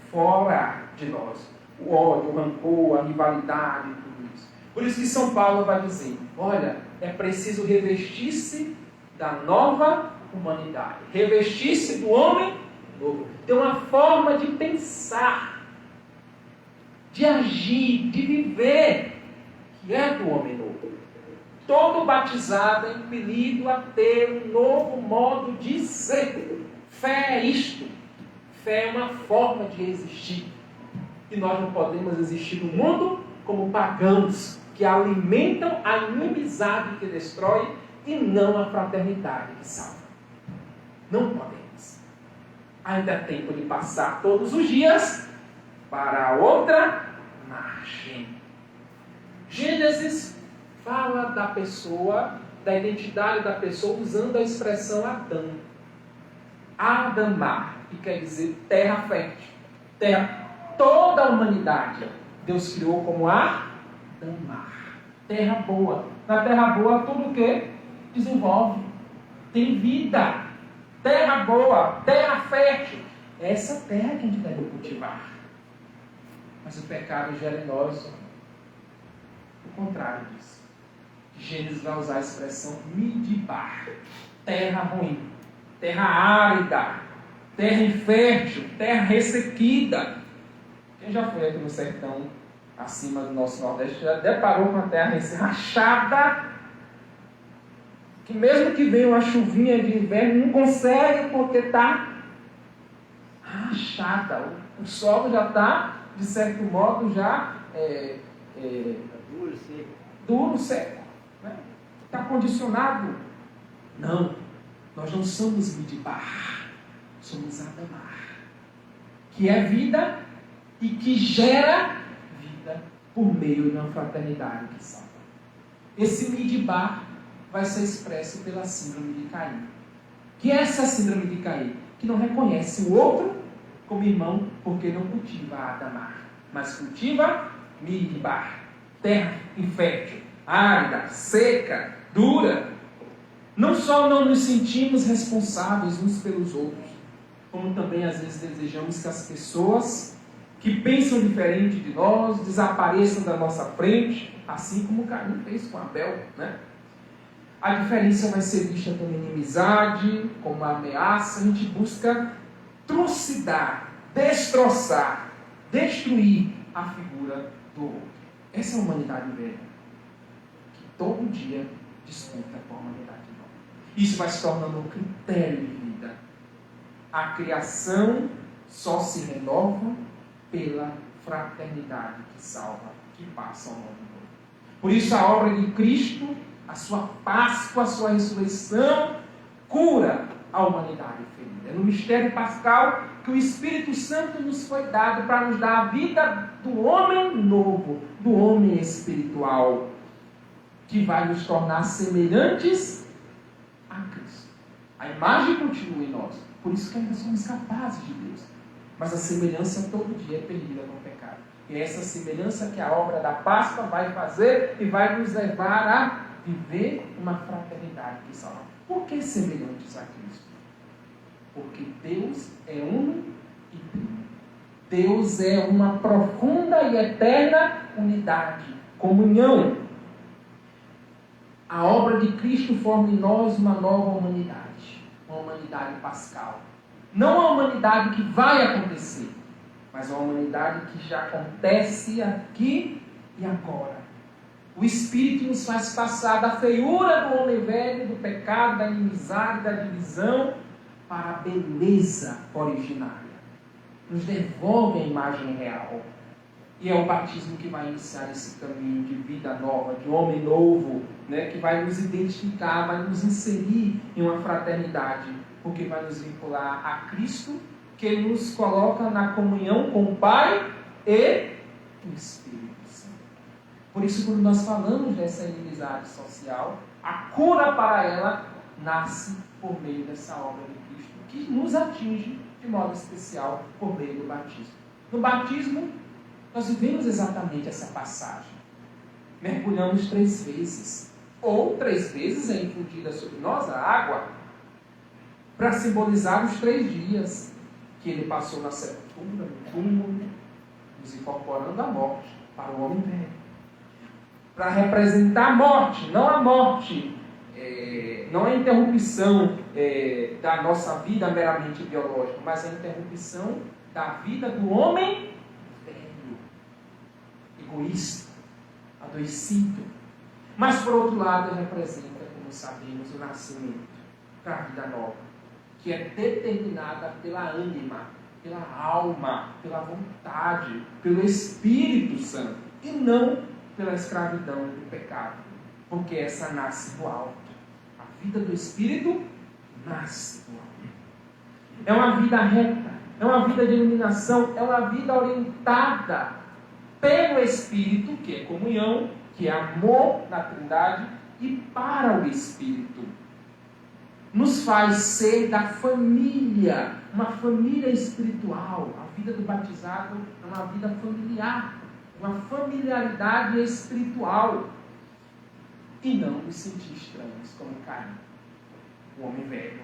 fora de nós. O ódio, o rancor, a rivalidade, tudo isso. Por isso que São Paulo vai dizer, olha, é preciso revestir-se da nova humanidade. Revestir-se do homem novo. Ter uma forma de pensar, de agir, de viver, que é do homem novo. Todo batizado é impelido a ter um novo modo de ser. Fé é isto. Fé é uma forma de existir. E nós não podemos existir no mundo como pagãos, que alimentam a inimizade que destrói e não a fraternidade que salva. Não podemos. Ainda é tempo de passar todos os dias para a outra margem. Gênesis fala da pessoa, da identidade da pessoa, usando a expressão Adão. Adamar, que quer dizer terra fértil. Terra. Toda a humanidade Deus criou como Adamar. Terra boa. Na terra boa tudo o que? Desenvolve. Tem vida. Terra boa, terra fértil. É essa terra que a gente deve cultivar. Mas o pecado gera em nós o contrário disso. Gênesis vai usar a expressão Midbar. Terra ruim. Terra árida. Terra infértil. Terra ressequida. Quem já foi aqui no sertão, acima do nosso Nordeste, já deparou com a terra rachada, que mesmo que venha uma chuvinha de inverno, não consegue porque está rachada. O solo já está, de certo modo, já duro, seco. Né? Está condicionado. Não, nós não somos Midbar, somos Adamar, que é vida e que gera vida por meio de uma fraternidade que salva. Esse Midbar vai ser expresso pela síndrome de Caim. Que é essa síndrome de Caim? Que não reconhece o outro como irmão, porque não cultiva Adamar, mas cultiva Midbar, terra infértil, árida, seca, dura. Não só não nos sentimos responsáveis uns pelos outros, como também às vezes desejamos que as pessoas que pensam diferente de nós desapareçam da nossa frente, assim como Caim fez com Abel, né? A diferença vai ser vista como inimizade, como uma ameaça. A gente busca trucidar, destroçar, destruir a figura do outro. Essa é a humanidade velha, que todo dia disputa com a humanidade nova. Isso vai se tornando um critério de vida. A criação só se renova pela fraternidade que salva, que passa ao mundo novo. Por isso a obra de Cristo, a sua Páscoa, a sua ressurreição, cura a humanidade ferida. É no mistério pascal que o Espírito Santo nos foi dado para nos dar a vida do homem novo, do homem espiritual, que vai nos tornar semelhantes a Cristo. A imagem continua em nós, por isso que ainda somos capazes de Deus. Mas a semelhança todo dia é perdida com o pecado. E é essa semelhança que a obra da Páscoa vai fazer e vai nos levar a viver uma fraternidade que salva. Por que semelhantes a Cristo? Porque Deus é uno e trino. Deus é uma profunda e eterna unidade, comunhão. A obra de Cristo forma em nós uma nova humanidade, uma humanidade pascal. Não a humanidade que vai acontecer, mas a humanidade que já acontece aqui e agora. O Espírito nos faz passar da feiura do homem velho, do pecado, da inimizade, da divisão, para a beleza originária. Nos devolve a imagem real. E é o batismo que vai iniciar esse caminho de vida nova, de homem novo, né, que vai nos identificar, vai nos inserir em uma fraternidade, porque vai nos vincular a Cristo, que nos coloca na comunhão com o Pai e o Espírito Santo. Por isso, quando nós falamos dessa inimizade social, a cura para ela nasce por meio dessa obra de Cristo, que nos atinge de modo especial por meio do batismo. No batismo, nós vivemos exatamente essa passagem. Mergulhamos 3 vezes, ou 3 vezes é infundida sobre nós a água, para simbolizar os 3 dias que ele passou na sepultura, no túmulo, nos incorporando à morte para o homem velho. Para representar a morte, não a morte, não a interrupção da nossa vida meramente biológica, mas a interrupção da vida do homem velho, egoísta, adoecido. Mas, por outro lado, representa, como sabemos, o nascimento para a vida nova, que é determinada pela ânima, pela alma, pela vontade, pelo Espírito Santo, e não pela escravidão do pecado, porque essa nasce do alto. A vida do Espírito nasce do alto. É uma vida reta, é uma vida de iluminação, é uma vida orientada pelo Espírito, que é comunhão, que é amor na Trindade, e para o Espírito. Nos faz ser da família, uma família espiritual. A vida do batizado é uma vida familiar, uma familiaridade espiritual. E não nos sentir estranhos, como Caim, o homem velho.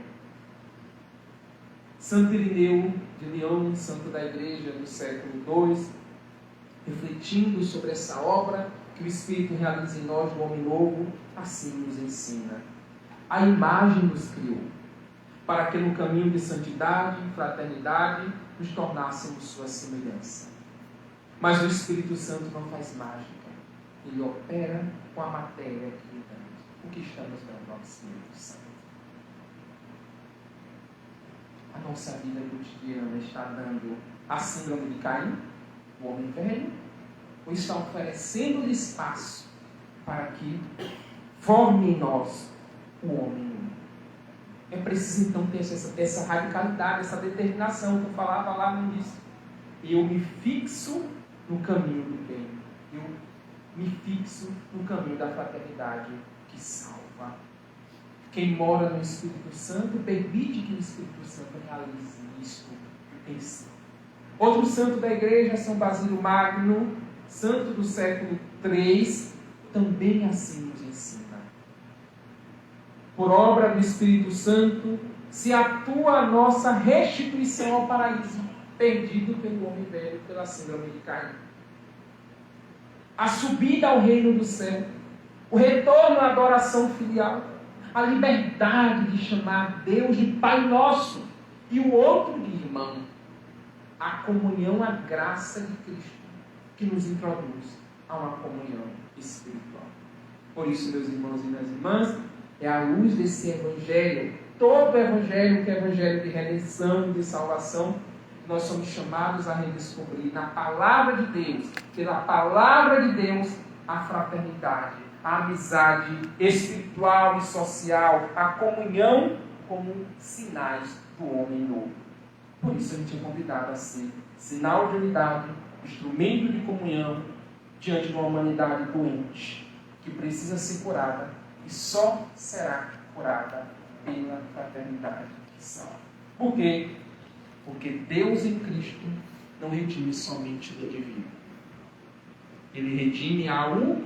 Santo Irineu de Lyon, santo da igreja do século II, refletindo sobre essa obra que o Espírito realiza em nós, o homem novo, assim nos ensina. A imagem nos criou, para que no caminho de santidade e fraternidade nos tornássemos sua semelhança. Mas o Espírito Santo não faz mágica. Ele opera com a matéria que lhe damos. O que estamos dando ao Espírito Santo? A nossa vida cotidiana está dando a síndrome de Caim, o homem velho, ou está oferecendo-lhe espaço para que forme em nós o homem novo? É preciso então ter essa radicalidade, essa determinação que eu falava lá no início. Eu me fixo no caminho do bem. Eu me fixo no caminho da fraternidade que salva. Quem mora no Espírito Santo permite que o Espírito Santo realize isto em si. Outro santo da igreja, São Basílio Magno, santo do século III, também assim nos ensina. Por obra do Espírito Santo, se atua a nossa restituição ao paraíso, perdido pelo homem velho, pela síndrome de Caim. A subida ao reino do céu, o retorno à adoração filial, a liberdade de chamar Deus de Pai Nosso e o outro de irmão, a comunhão, a graça de Cristo, que nos introduz a uma comunhão espiritual. Por isso, meus irmãos e minhas irmãs, é à luz desse Evangelho, todo Evangelho que é Evangelho de redenção, de salvação, nós somos chamados a redescobrir na palavra de Deus, pela palavra de Deus, a fraternidade, a amizade espiritual e social, a comunhão como sinais do homem novo. Por isso a gente é convidado a ser sinal de unidade, instrumento de comunhão diante de uma humanidade doente, que precisa ser curada e só será curada pela fraternidade que salva. Por quê? Porque Deus em Cristo não redime somente do divino. Ele redime a humanidade.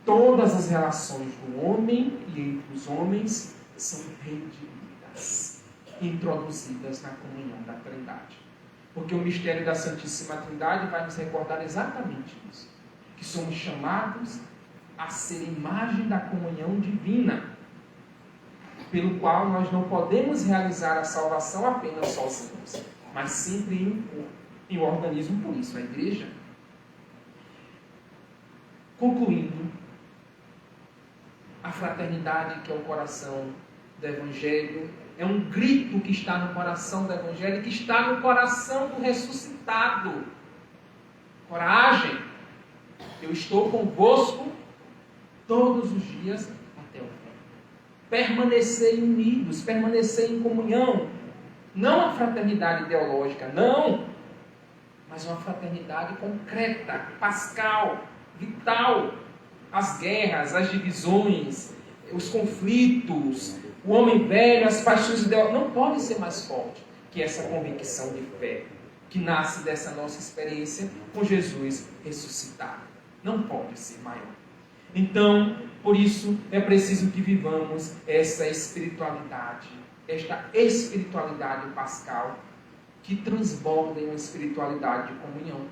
Todas as relações do homem e entre os homens são redimidas, introduzidas na comunhão da Trindade. Porque o mistério da Santíssima Trindade vai nos recordar exatamente isso. Que somos chamados a ser imagem da comunhão divina, pelo qual nós não podemos realizar a salvação apenas sozinhos, mas sempre em um corpo, em um organismo. Por isso, a igreja. Concluindo, a fraternidade, que é o coração do Evangelho, é um grito que está no coração do Evangelho, que está no coração do ressuscitado. Coragem! Eu estou convosco todos os dias até o fim. Permanecer unidos, permanecer em comunhão. Não a fraternidade ideológica, não. Mas uma fraternidade concreta, pascal, vital. As guerras, as divisões, os conflitos, o homem velho, as paixões ideológicas, não pode ser mais forte que essa convicção de fé, que nasce dessa nossa experiência com Jesus ressuscitado. Não pode ser maior. Então, por isso, é preciso que vivamos essa espiritualidade, esta espiritualidade pascal, que transborda em uma espiritualidade de comunhão.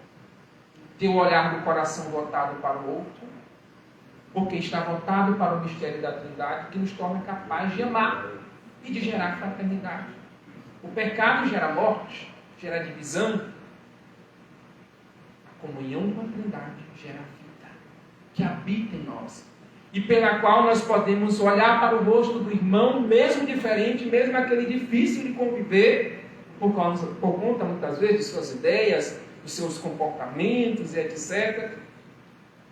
Ter o olhar do coração voltado para o outro, porque está voltado para o mistério da Trindade, que nos torna capazes de amar e de gerar fraternidade. O pecado gera morte, gera divisão. A comunhão com a Trindade gera vida, que habita em nós, e pela qual nós podemos olhar para o rosto do irmão, mesmo diferente, mesmo aquele difícil de conviver, por conta muitas vezes de suas ideias, dos seus comportamentos e etc.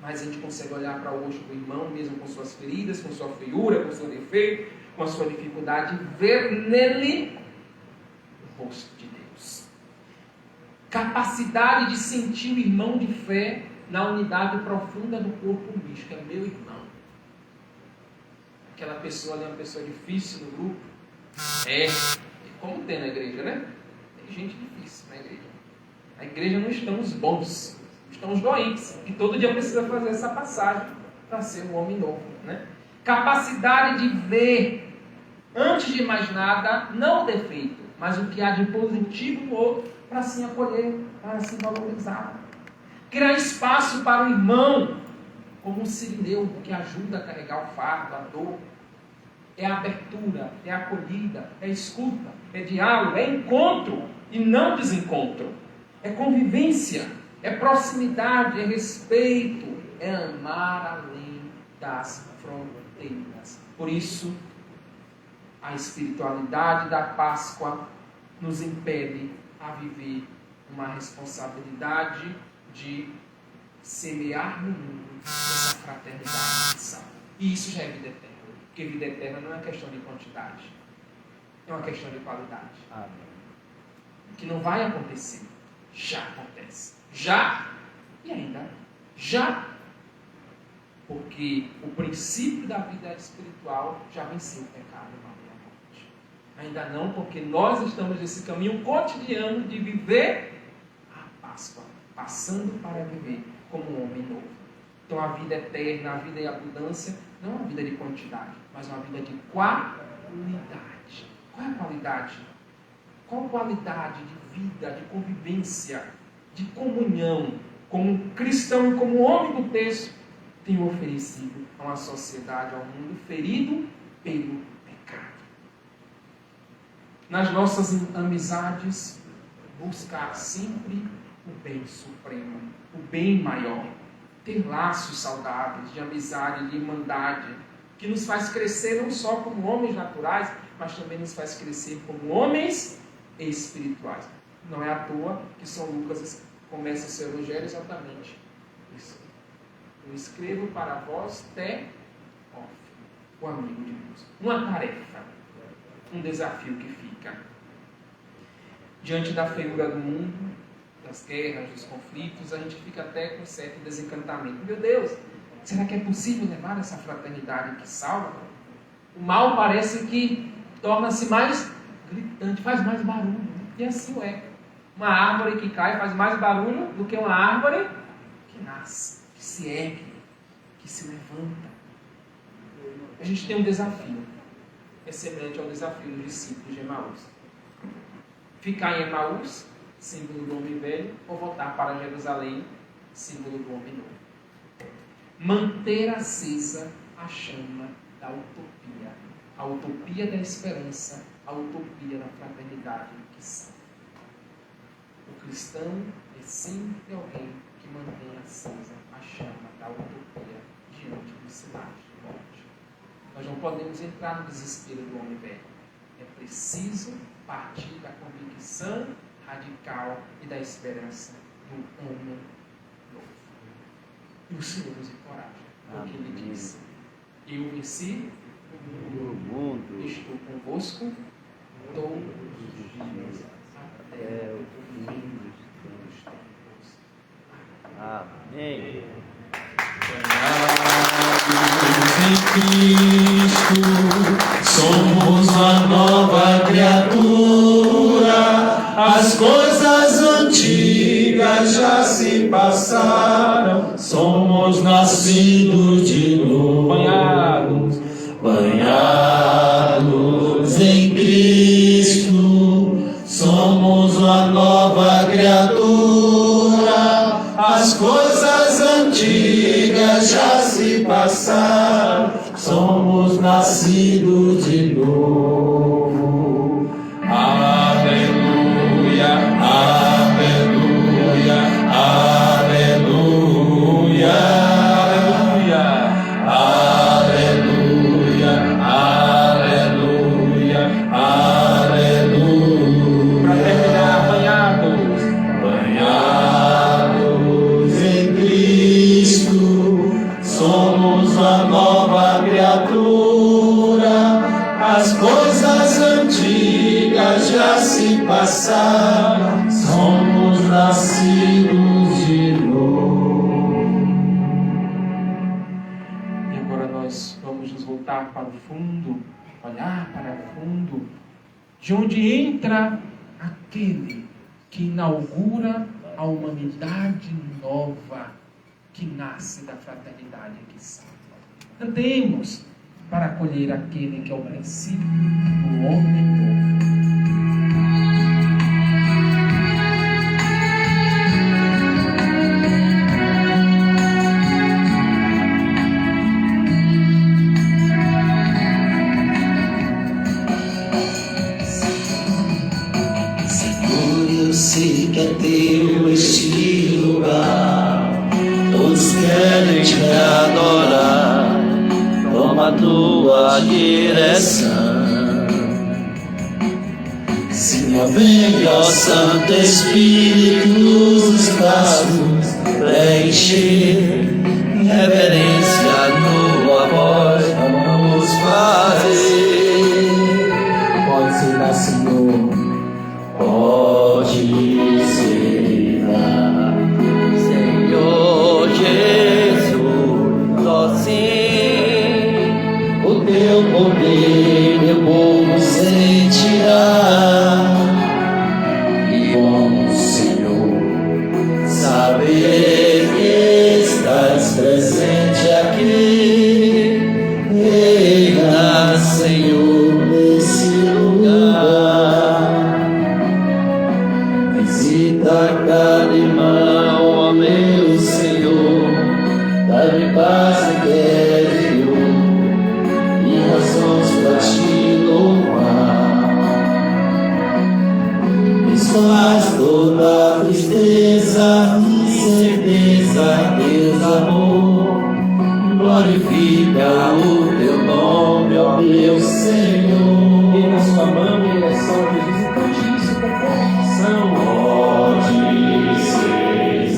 Mas a gente consegue olhar para o rosto do irmão, mesmo com suas feridas, com sua feiura, com seu defeito, com a sua dificuldade, e ver nele o rosto de Deus. Capacidade de sentir o irmão de fé na unidade profunda do corpo místico. É meu irmão. Aquela pessoa ali é uma pessoa difícil no grupo. Como tem na igreja, né? Tem gente difícil na igreja. Na igreja não estamos bons. Estamos doentes, e todo dia precisa fazer essa passagem para ser um homem novo, né? Capacidade de ver, antes de mais nada, não o defeito, mas o que há de positivo no outro, para assim acolher, para assim valorizar. Criar espaço para o irmão, como um sirineu que ajuda a carregar o fardo, a dor. É abertura, é acolhida, é escuta, é diálogo, é encontro e não desencontro. É convivência. É proximidade, é respeito, é amar além das fronteiras. Por isso, a espiritualidade da Páscoa nos impede a viver uma responsabilidade de semear no mundo essa fraternidade que salva. E isso já é vida eterna. Porque vida eterna não é uma questão de quantidade, é uma questão de qualidade. Amém. Que não vai acontecer, já acontece. Já e ainda já. Porque o princípio da vida espiritual já venceu o pecado e a morte. Ainda não, porque nós estamos nesse caminho cotidiano de viver a Páscoa, passando para viver como um homem novo. Então a vida eterna, a vida em abundância, não é uma vida de quantidade, mas uma vida de qualidade. Qual é a qualidade? Qual qualidade de vida, de convivência, de comunhão, como um cristão e como um homem do texto, tem oferecido a uma sociedade, ao mundo ferido pelo pecado. Nas nossas amizades, buscar sempre o bem supremo, o bem maior. Ter laços saudáveis de amizade, de irmandade, que nos faz crescer não só como homens naturais, mas também nos faz crescer como homens espirituais. Não é à toa que São Lucas começa o seu evangelho exatamente isso. Eu escrevo para vós, Teófilo, o amigo de Deus. Uma tarefa, um desafio que fica. Diante da feiura do mundo, das guerras, dos conflitos, a gente fica até com certo desencantamento. Meu Deus, será que é possível levar essa fraternidade que salva? O mal parece que torna-se mais gritante, faz mais barulho. E assim é. Uma árvore que cai faz mais barulho do que uma árvore que nasce, que se ergue, que se levanta. A gente tem um desafio. É semelhante ao desafio dos discípulos de Emaús. Ficar em Emaús, símbolo do homem velho, ou voltar para Jerusalém, símbolo do homem novo. Manter acesa a chama da utopia. A utopia da esperança, a utopia da fraternidade que salva. O cristão é sempre alguém que mantém acesa a chama da utopia diante dos sinais de morte. Nós não podemos entrar no desespero do homem velho. É preciso partir da convicção radical e da esperança do homem novo. E o Senhor nos encoraja, porque Ele disse: eu venci o mundo, estou convosco todos os dias até o fim dos tempos. Amém. Em Cristo somos uma nova criatura, as coisas antigas já se passaram, somos nascidos de novo, banhados em Cristo, somos uma nova criatura, as coisas antigas já se passaram, somos nascidos de novo. Aleluia, aleluia, aleluia, aleluia, aleluia, aleluia. Para terminar, Banhados em Cristo, somos a nova criatura, as coisas antigas já se passaram, somos nascidos de novo. E agora nós vamos nos voltar para o fundo, olhar para o fundo, de onde entra aquele que inaugura a humanidade nova, que nasce da fraternidade que salva. Andemos para acolher aquele que é o princípio do homem novo. Eu sei que é teu este lugar, todos querem te adorar, toma a tua direção. Senhor, vem, ó Santo Espírito, os espaços preencher, em reverência a tua voz vamos fazer. Pode ser lá, Senhor, pode ser lá, Senhor Jesus, ó sim, o teu poder meu povo sentirá. E vamos, Senhor, saber que estás presente aqui. Reina, Senhor, nesse lugar. Visita cada irmão, ó meu Senhor, dá-me paz interior e razões pra te louvar. Desfaz toda a tristeza justiça, Deus amor, glorifica o teu nome, ó meu Senhor. E na sua mão em direção a Jesus, e cante isso com convicção. Pode ser,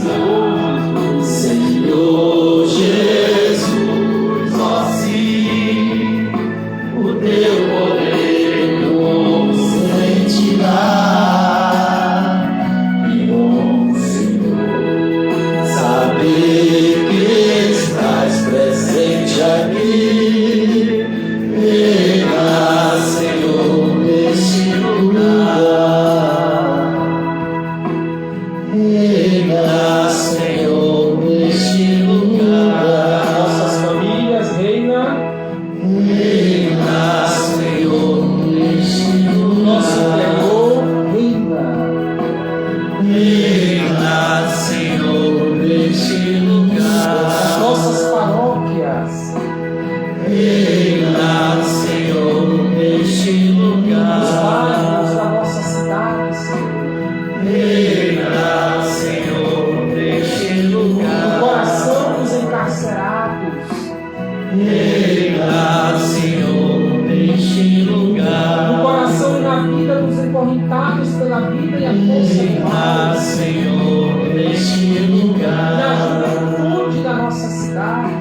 Senhor Jesus, ó sim, o teu poder não sentirá. Que bom, Senhor, saber que estás presente aqui. Venha, Senhor, neste lugar. Reina, Senhor, neste lugar. Nossas famílias, reina. Reina, Senhor, neste Nosso lugar. interior, reina. Reina, Senhor, neste lugar. Nossas paróquias, Reina, Senhor, neste os lugar. bairros da nossa cidade, Senhor. Reina, Senhor, neste No lugar. coração dos encarcerados, Reina, Senhor, neste no lugar. coração e na vida dos encorrentados pela vida e a força do Reina, mal, Senhor, neste na lugar. juventude da nossa cidade,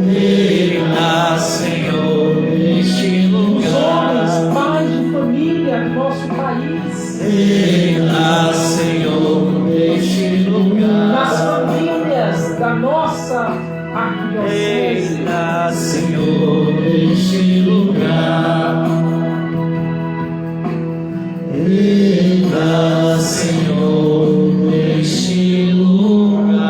Reina, Senhor, neste os lugar. homens, pais de família do nosso país, Reina, Senhor, neste lugar. nas famílias da nossa arquidiocese, Reina, Senhor, neste lugar. Reina, Senhor, neste lugar.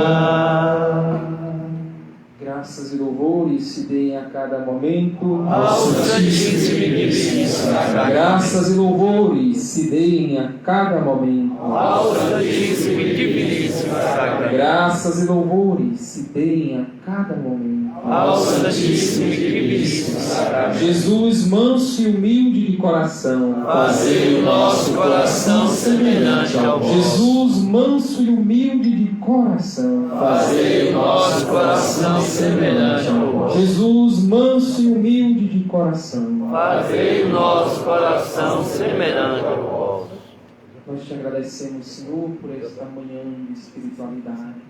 graças e louvores se deem a cada momento Ao Santíssimo e Diviníssimo Sacramento. Graças e louvores se deem a cada momento. Ao Santíssimo e Diviníssimo Sacramento. Graças e louvores se deem a cada momento. Ao Santíssimo e Diviníssimo Sacramento. Jesus, manso e humilde de coração. Fazei o nosso coração semelhante ao vosso. Jesus, manso e humilde de coração. Fazei o nosso coração semelhante ao vosso. Jesus, manso e humilde de coração. Fazei o nosso coração semelhante ao vosso. Nós te agradecemos, Senhor, por esta manhã de espiritualidade.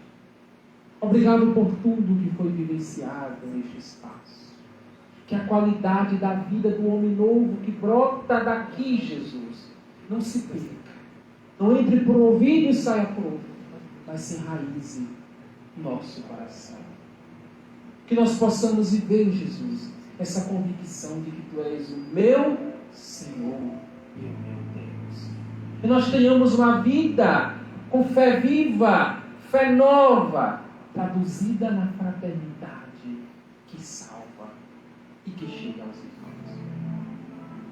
Obrigado por tudo que foi vivenciado neste espaço. Que a qualidade da vida do homem novo que brota daqui, Jesus, não se perca. Não entre por um ouvido e saia por outro, mas se enraize no nosso coração. Que nós possamos viver, Jesus, essa convicção de que Tu és o meu Senhor e o meu Deus. Que nós tenhamos uma vida com fé viva, fé nova, traduzida na fraternidade que salva e que chega aos irmãos.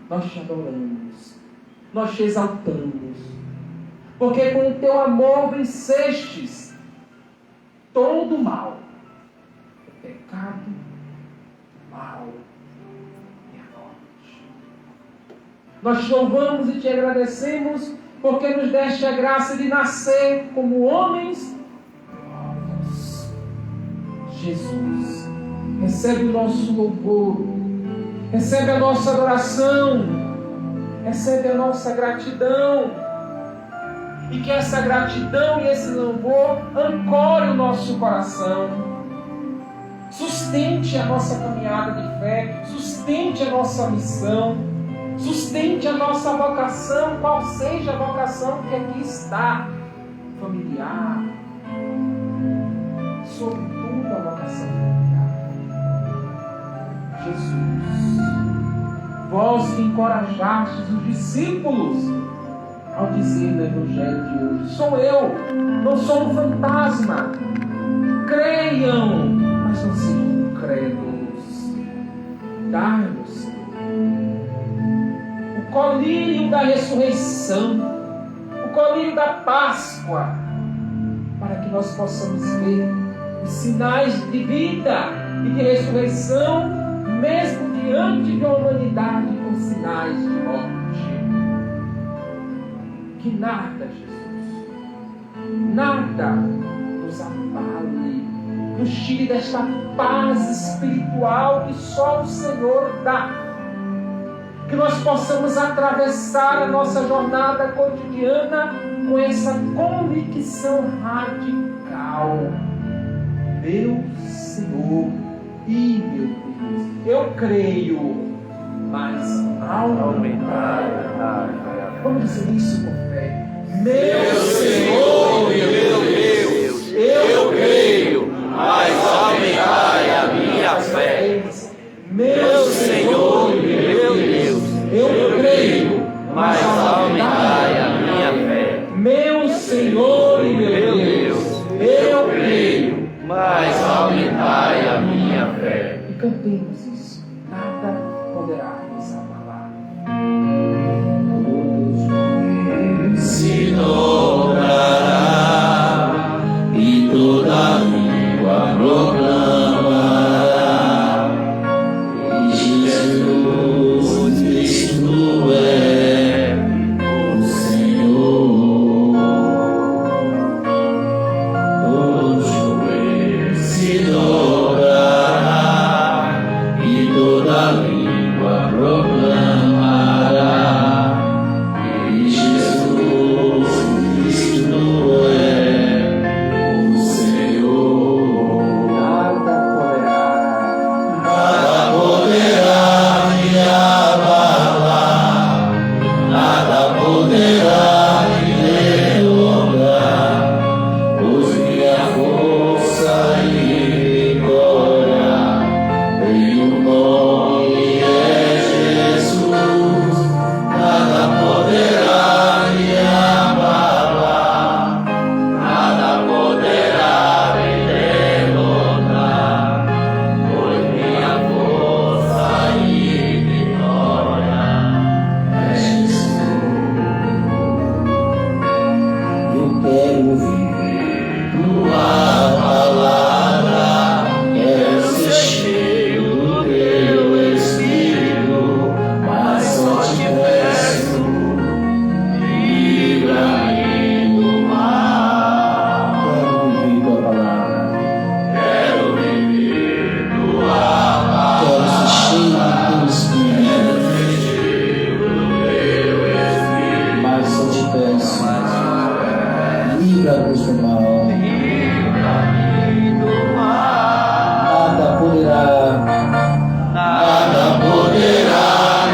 Nós te adoramos, nós te exaltamos, porque com o teu amor vencestes todo o mal, o pecado, o mal e a morte. Nós te louvamos e te agradecemos, porque nos deste a graça de nascer como homens novos. Jesus, recebe o nosso louvor, recebe a nossa adoração, recebe a nossa gratidão, e que essa gratidão e esse louvor ancore o nosso coração, sustente a nossa caminhada de fé, sustente a nossa missão, sustente a nossa vocação, qual seja a vocação que aqui está, familiar, sobretudo a vocação familiar. Jesus, vós que encorajastes os discípulos ao dizer no Evangelho de hoje: sou eu, não sou um fantasma. Creiam, mas não sejam incrédulos. Dai-nos, Senhor, o colírio da ressurreição, o colírio da Páscoa, para que nós possamos ver os sinais de vida e de ressurreição, mesmo diante de uma humanidade com sinais de morte. Que nada, Jesus, nada nos abale, nos tire desta paz espiritual que só o Senhor dá. Que nós possamos atravessar a nossa jornada cotidiana com essa convicção radical. Meu Senhor e meu Deus, eu creio, mas aumentai. Vamos dizer isso com fé. Meu Senhor e meu Deus, eu creio, mas aumentai a minha fé. Meu Senhor e meu Deus, eu creio, mas aumentai a minha fé. Meu Senhor e meu Deus, eu creio, mas aumentai a minha fé. E cantemos isso. Nada poderá nos abalar. Se dobrará e toda língua proclamará que Jesus Cristo é o Senhor. Todo joelho se dobrará e toda língua proclamará que Jesus Cristo é o Senhor. Nada Nada poderá me abalar, nada poderá me derrubar, pois minha força e vitória em o nome é Jesus. Nada poderá me abalar, nada poderá me derrotar, pois minha força e vitória é Jesus. Eu quero viver tua palavra, quero ser cheio do teu Espírito, mas só te peço, livra-me do mal. Quero viver tua palavra, Quero ser cheio do teu Espírito, ser cheio do teu Espírito, mas só te peço, livra-nos do mal. livra-me do mal. Nada poderá Nada poderá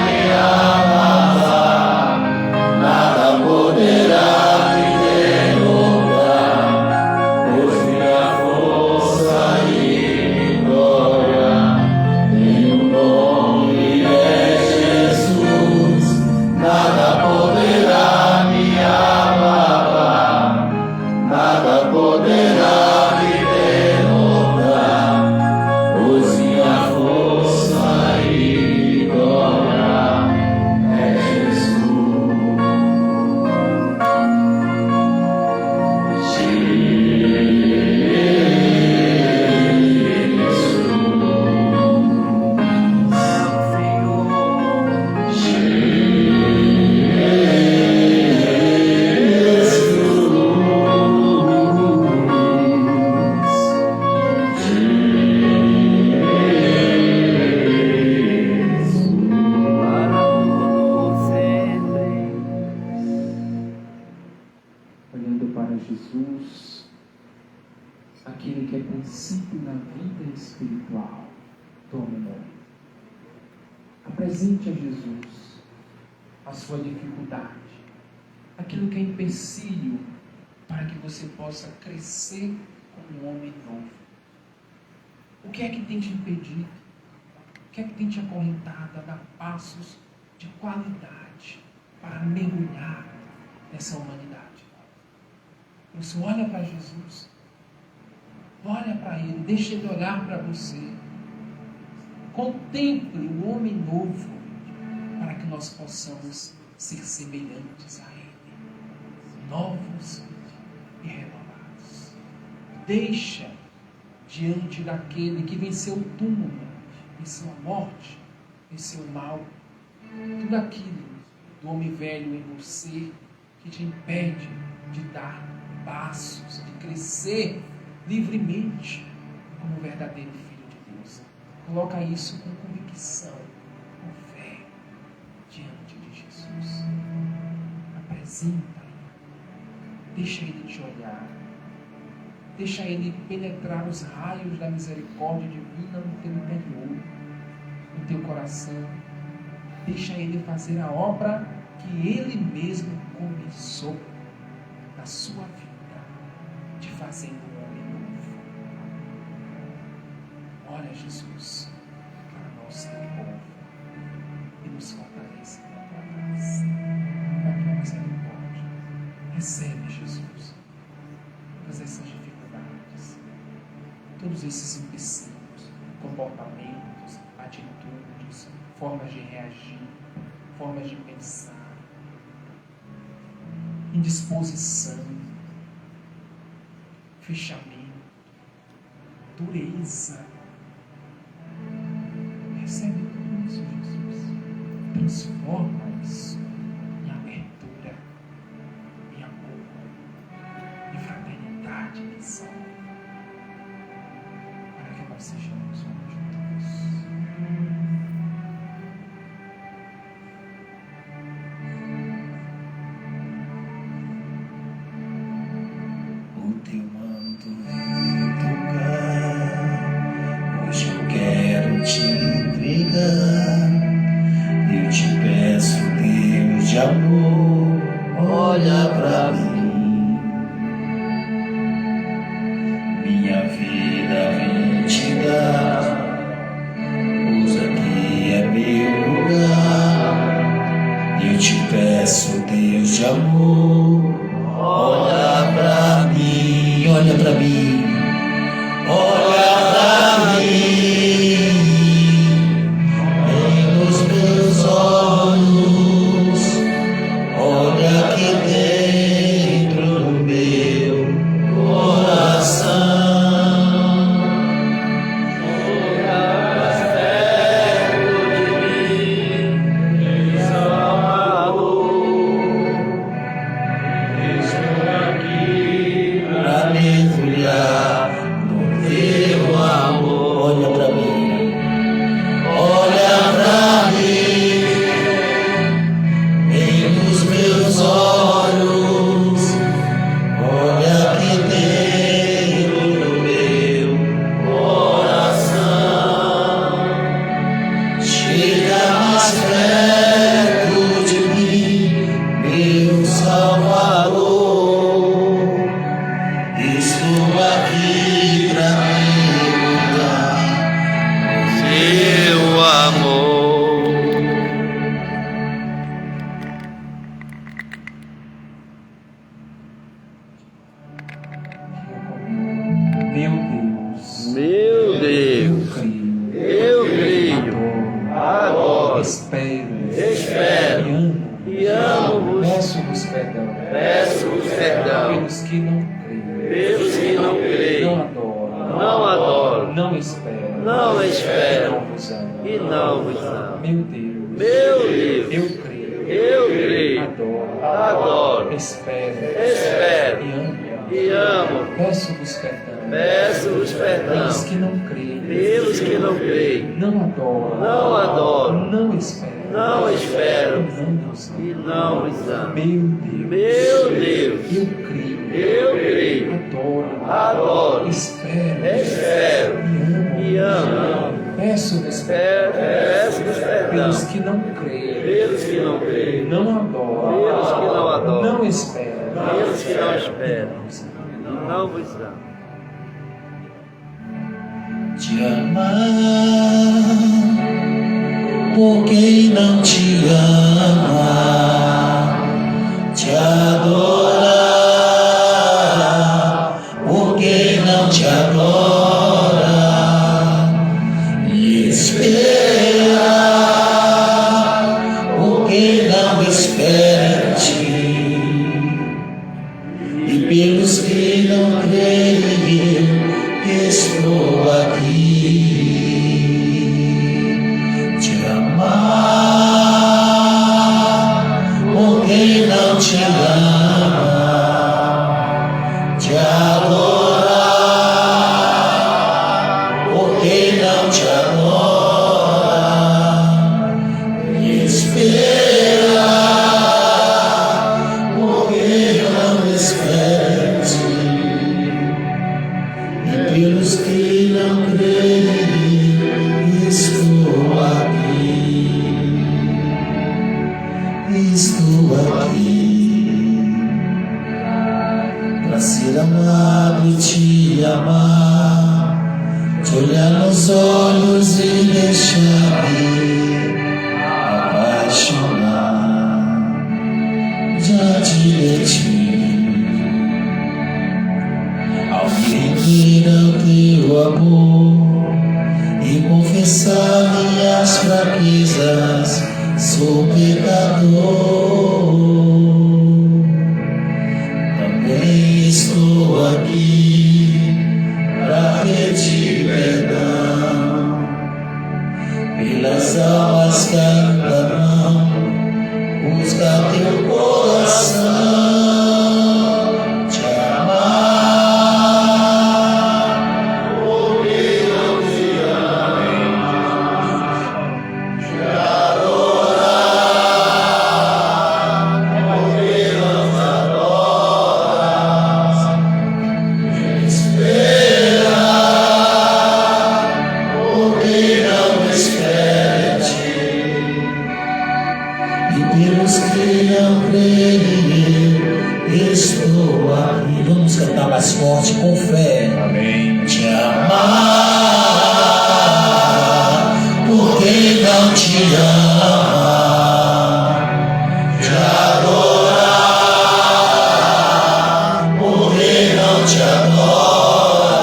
me abalar, nada poderá me derrotar, pois minha força e vitória em o nome é Jesus. Nada poderá me abalar, nada poderá me derrotar, pois minha força e vitória é Jesus. Olhando para Jesus, aquele que é princípio na vida espiritual, tome nome. Apresente a Jesus a sua dificuldade, aquilo que é empecilho para que você possa crescer como um homem novo. O que é que tem te impedido? O que é que tem te acorrentado a dar passos de qualidade para mergulhar nessa humanidade? Por isso, olha para Jesus, olha para Ele, deixa Ele olhar para você, contemple o homem novo, para que nós possamos ser semelhantes a Ele, novos e renovados. Deixa diante daquele que venceu o túmulo, venceu a morte, venceu o mal, tudo aquilo do homem velho em você que te impede de dar passos, de crescer livremente como um verdadeiro filho de Deus. Coloca isso com convicção, com fé, diante de Jesus. Apresenta-lhe. Deixa Ele te olhar. Deixa Ele penetrar os raios da misericórdia divina no teu interior, no teu coração. Deixa Ele fazer a obra que Ele mesmo começou na sua vida, te fazendo um homem novo. Olha, Jesus, para nós teu povo e nos fortalece com a tua graça, com a tua misericórdia. Recebe, Jesus, todas essas dificuldades, todos esses empecilhos, comportamentos, atitudes, formas de reagir, formas de pensar, indisposição, fechamento, dureza. Recebe tudo isso, Jesus. Transforma isso em abertura, em amor, em fraternidade, em missão, para que nós sejamos um juntos. O teu manto vem tocar, hoje eu quero te entregar. Eu te peço, Deus de amor, olha pra mim. Minha vida vem te dar, pois aqui é meu lugar. Eu te peço, Deus de amor, olha pra mim, olha pra mim, olha pra mim. Vem nos meus olhos, olha aqui dentro do meu coração. Olha perto de mim, diz amor. Estou aqui pra mergulhar no teu amor. Olha pra mim, olha pra mim, vem nos meus olhos, olha aqui dentro do meu coração. Chega mais perto de mim, meu Salvador. Estou aqui pra mergulhar no teu amor. Meu Deus, Eu creio, adoro, espero, espero e e amo-vos. peço-vos perdão Peço-vos perdão pelos que não creem, pelos que não creem, não adoram, não adoram, não esperam, não esperam não vos amam. e não vos amam. Meu Deus, Meu Deus, eu creio, eu creio, adoro, adoro, espero espero e amo. Peço-vos perdão Peço-vos perdão pelos que não creem, pelos que não creem, não adoram, não adoram, não esperam, não esperam não vos amam. e não vos amam. Meu Deus, Meu Deus, eu creio, eu creio, adoro, espero e amo. Peço-vos perdão Peço-vos perdão pelos que não creem, pelos que não creem, não adoram, pelos que não adoram, não esperam, pelos que não esperam e não vos amam. Te amar por quem não te ama, te adorar por quem não te adora, e esperar por quem não espera em ti, e pelos que não creem estou aqui. Te amar não te adora, espera, porque não espera em ti. E pelos que não creem, estou aqui para ser amado e te amar, te olhar nos olhos e deixar-me apaixonar diante de ti. Ao me render ao teu amor e confessar minhas fraquezas, sou pecador. Também estou aqui para pedir perdão pelas almas que ainda não buscam teu coração, te amar, porque não te amo, te adorar, porque não te adoras, te esperar, porque não espera em ti. E pelos que não creem, eu estou aqui. Vamos cantar mais forte, com fé. Amém. Te amar, porque não te ama, te adorar, porque não te adora,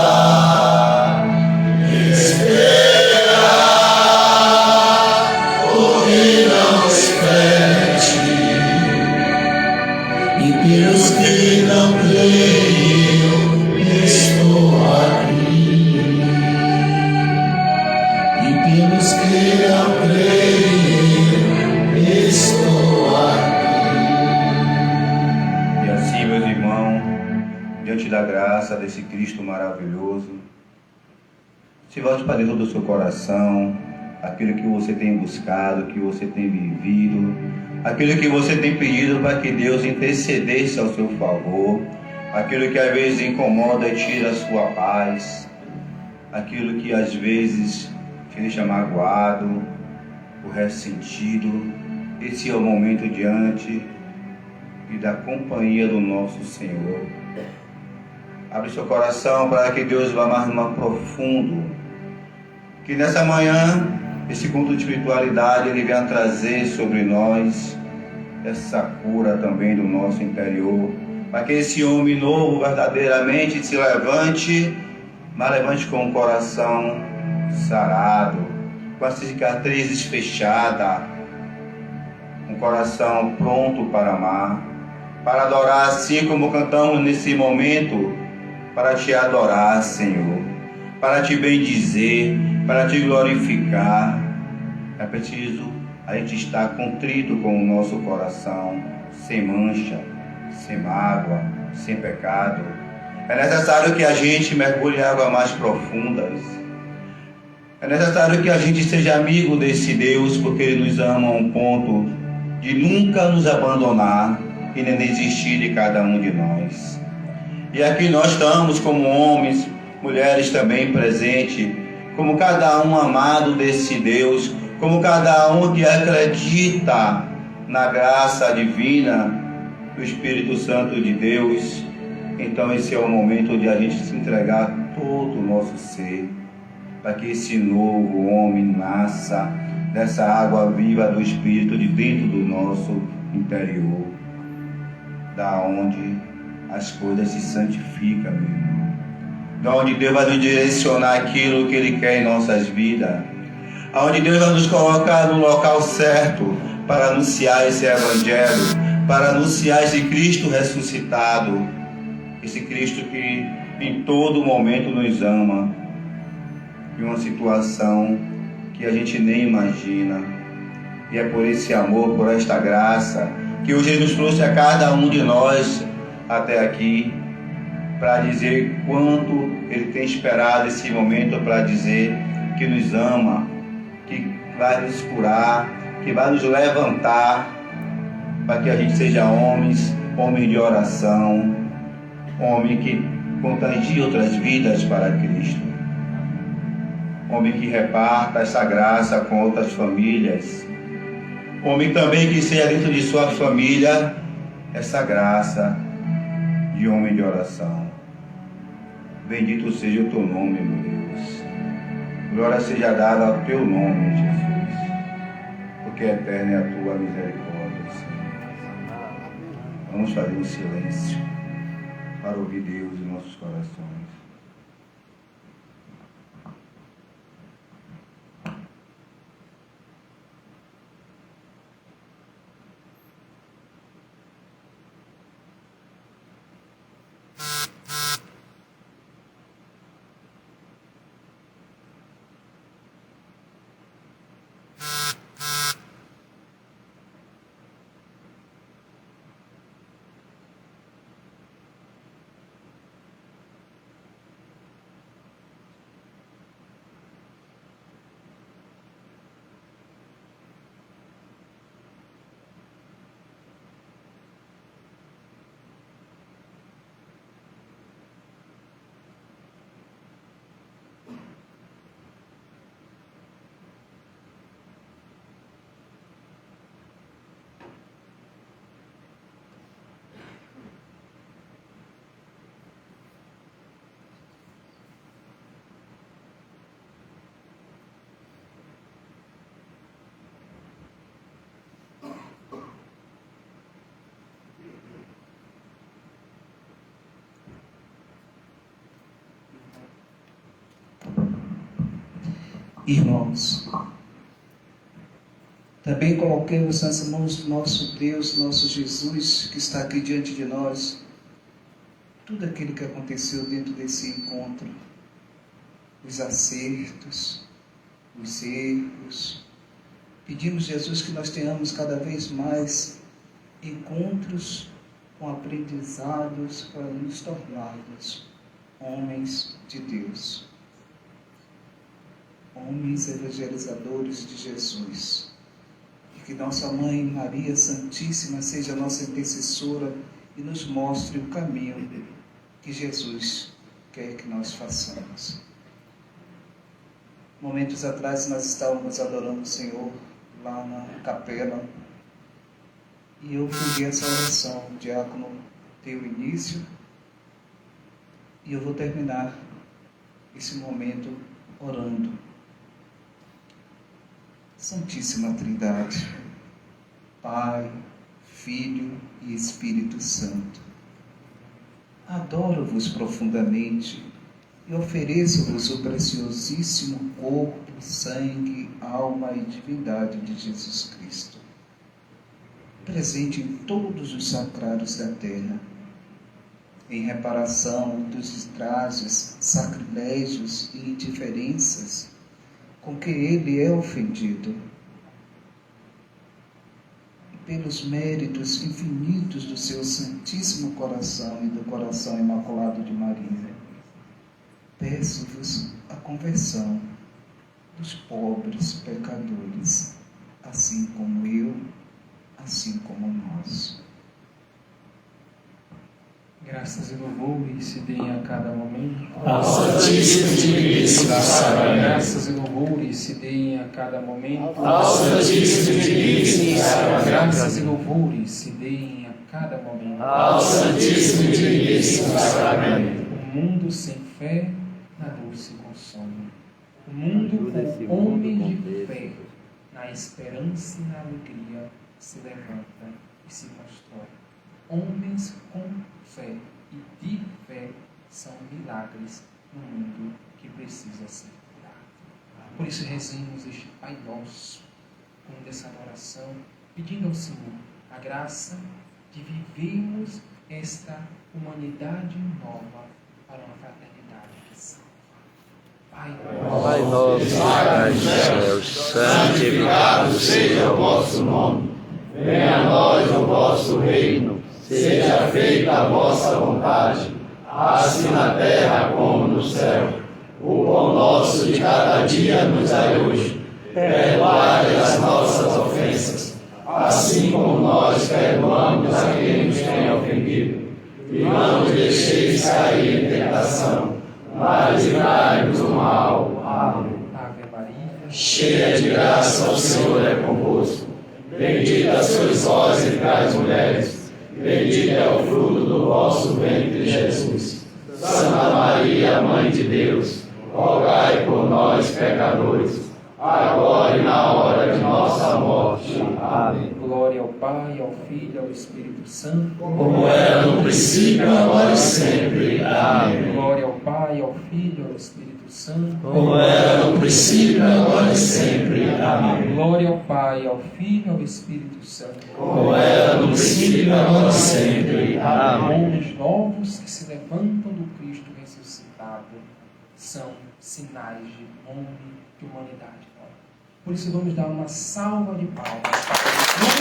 esperar, porque não espera em ti. E pelos que não creem, estou aqui. E pelos que não creem, estou aqui. E assim, meus irmãos, diante da graça desse Cristo maravilhoso, se volte para dentro do seu coração aquilo que você tem buscado, que você tem vivido, aquilo que você tem pedido para que Deus intercedesse ao seu favor, aquilo que às vezes incomoda e tira a sua paz, aquilo que às vezes te deixa magoado, o ressentido. Esse é o momento diante e da companhia do nosso Senhor. Abre seu coração para que Deus vá mais profundo, que nessa manhã esse culto de espiritualidade ele venha trazer sobre nós essa cura também do nosso interior, para que esse homem novo verdadeiramente se levante, mas levante com o coração sarado, com as cicatrizes fechadas, um coração pronto para amar, para adorar, assim como cantamos nesse momento, para te adorar, Senhor, para te bendizer, para te glorificar. É preciso a gente estar contrito com o nosso coração, sem mancha, sem mágoa, sem pecado. É necessário que a gente mergulhe em águas mais profundas. É necessário que a gente seja amigo desse Deus, porque Ele nos ama a um ponto de nunca nos abandonar e nem desistir de cada um de nós. E aqui nós estamos como homens, mulheres também presentes, como cada um amado desse Deus, como cada um que acredita na graça divina do Espírito Santo de Deus. Então esse é o momento de a gente se entregar todo o nosso ser, para que esse novo homem nasça dessa água viva do Espírito de dentro do nosso interior, da onde as coisas se santificam, meu irmão. Da onde Deus vai nos direcionar aquilo que Ele quer em nossas vidas. Onde Deus vai nos colocar no local certo para anunciar esse Evangelho, para anunciar esse Cristo ressuscitado, esse Cristo que em todo momento nos ama, em uma situação que a gente nem imagina. E é por esse amor, por esta graça, que hoje Ele nos trouxe a cada um de nós até aqui, para dizer quanto Ele tem esperado esse momento, para dizer que nos ama, que vai nos curar, que vai nos levantar, para que a gente seja homens de oração, homem que contagie outras vidas para Cristo, homem que reparta essa graça com outras famílias, homem também que seja dentro de sua família essa graça de homem de oração. Bendito seja o teu nome, meu Deus. Glória seja dada ao teu nome, Jesus, porque eterna é a tua misericórdia, Senhor. Vamos fazer um silêncio para ouvir Deus em nossos corações. Irmãos, também coloquemos nas mãos do nosso Deus, nosso Jesus, que está aqui diante de nós, tudo aquilo que aconteceu dentro desse encontro, os acertos, os erros. Pedimos, Jesus, que nós tenhamos cada vez mais encontros com aprendizados para nos tornarmos homens de Deus, homens evangelizadores de Jesus, e que nossa Mãe Maria Santíssima seja nossa intercessora e nos mostre o caminho que Jesus quer que nós façamos. Momentos atrás nós estávamos adorando o Senhor lá na capela, e eu fui essa oração. O diácono deu o início e eu vou terminar esse momento orando. Santíssima Trindade, Pai, Filho e Espírito Santo, adoro-vos profundamente e ofereço-vos o preciosíssimo corpo, sangue, alma e divindade de Jesus Cristo, presente em todos os sacrários da terra, em reparação dos estrases, sacrilégios e indiferenças com que ele é ofendido, e pelos méritos infinitos do seu Santíssimo Coração e do Coração Imaculado de Maria, peço-vos a conversão dos pobres pecadores, assim como eu, assim como nós. Graças e louvores se deem a cada momento ao Santíssimo e Digníssimo Sacramento. Graças e louvores se deem a cada momento ao Santíssimo e Digníssimo Sacramento. Graças e louvores se deem a cada momento ao Santíssimo e Digníssimo Sacramento. O mundo sem fé na luz se consome. O mundo com homens de fé, na esperança e na alegria, se levanta e se constrói. Homens com fé e de fé são milagres no mundo que precisa ser curado. Por isso rezemos este Pai Nosso, com dessa oração, pedindo ao Senhor a graça de vivermos esta humanidade nova para uma fraternidade que salva. Pai nosso que estais nos céus, santificado seja o vosso nome. Venha a nós o vosso reino. Seja feita a vossa vontade, assim na terra como no céu. O pão nosso de cada dia nos dai hoje. Perdoai as nossas ofensas, assim como nós perdoamos a quem nos tem ofendido. E não nos deixeis cair em tentação, mas livrai-nos do mal. Amém. Ave Maria, Cheia de graça, o Senhor é convosco. Bendita sois vós entre as mulheres, bendito é o fruto do vosso ventre, Jesus. Santa Maria, Mãe de Deus, rogai por nós, pecadores, agora e na hora de nossa morte. Amém. glória ao Pai, ao Filho e ao Espírito Santo, Como era no princípio, agora e sempre. Amém. glória ao Pai, ao Filho e ao Espírito Santo, Como era no princípio, agora e sempre. Amém. glória ao Pai, ao Filho e ao Espírito Santo, Como era no princípio, agora e sempre. Amém. Dons novos que se levantam do Cristo ressuscitado são sinais de nome de humanidade. Por isso vamos dar uma salva de palmas para Jesus,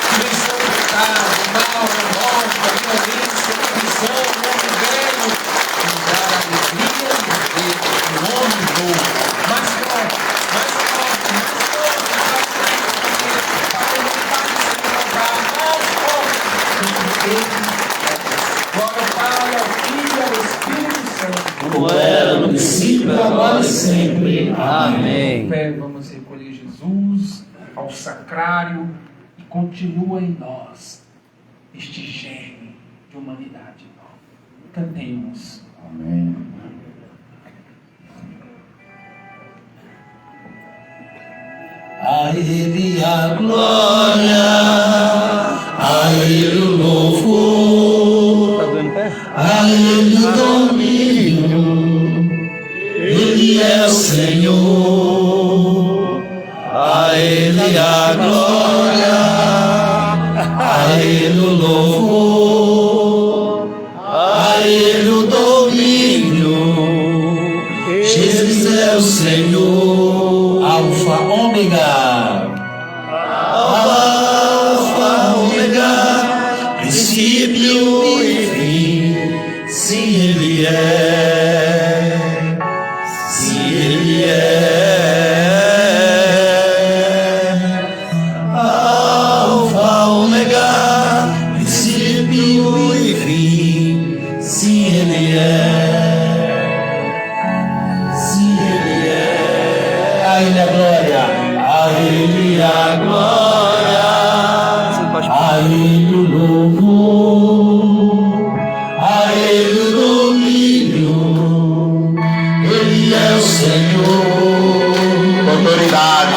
que venceu o pecado, o mal, a morte, a violência, a prisão, o homem velho, e nos dar a alegria de ver um homem novo, mais forte, mais forte, mais forte, glória ao Pai, ao Filho e ao Espírito Santo. Como era no princípio, agora e sempre. Amém. Fé, vamos recolher Jesus ao sacrário e continua em nós este germe de humanidade nova. Cantemos. Amém. A Ele a glória, a Ele o louvor, a Ele o domínio, Ele é o Senhor. A Ele a glória, a Ele o louvor, a Ele o domínio, Jesus é o Senhor. Alfa, Ômega, Alfa, Ômega, princípio e fim, sim Ele é, sim Ele é. Alfa, Ômega, princípio e fim, sim Ele é, sim Ele é. A Ele a glória, a Ele a glória, a Ele o louvor, a Ele o domínio, Ele é o Senhor. Autoridade.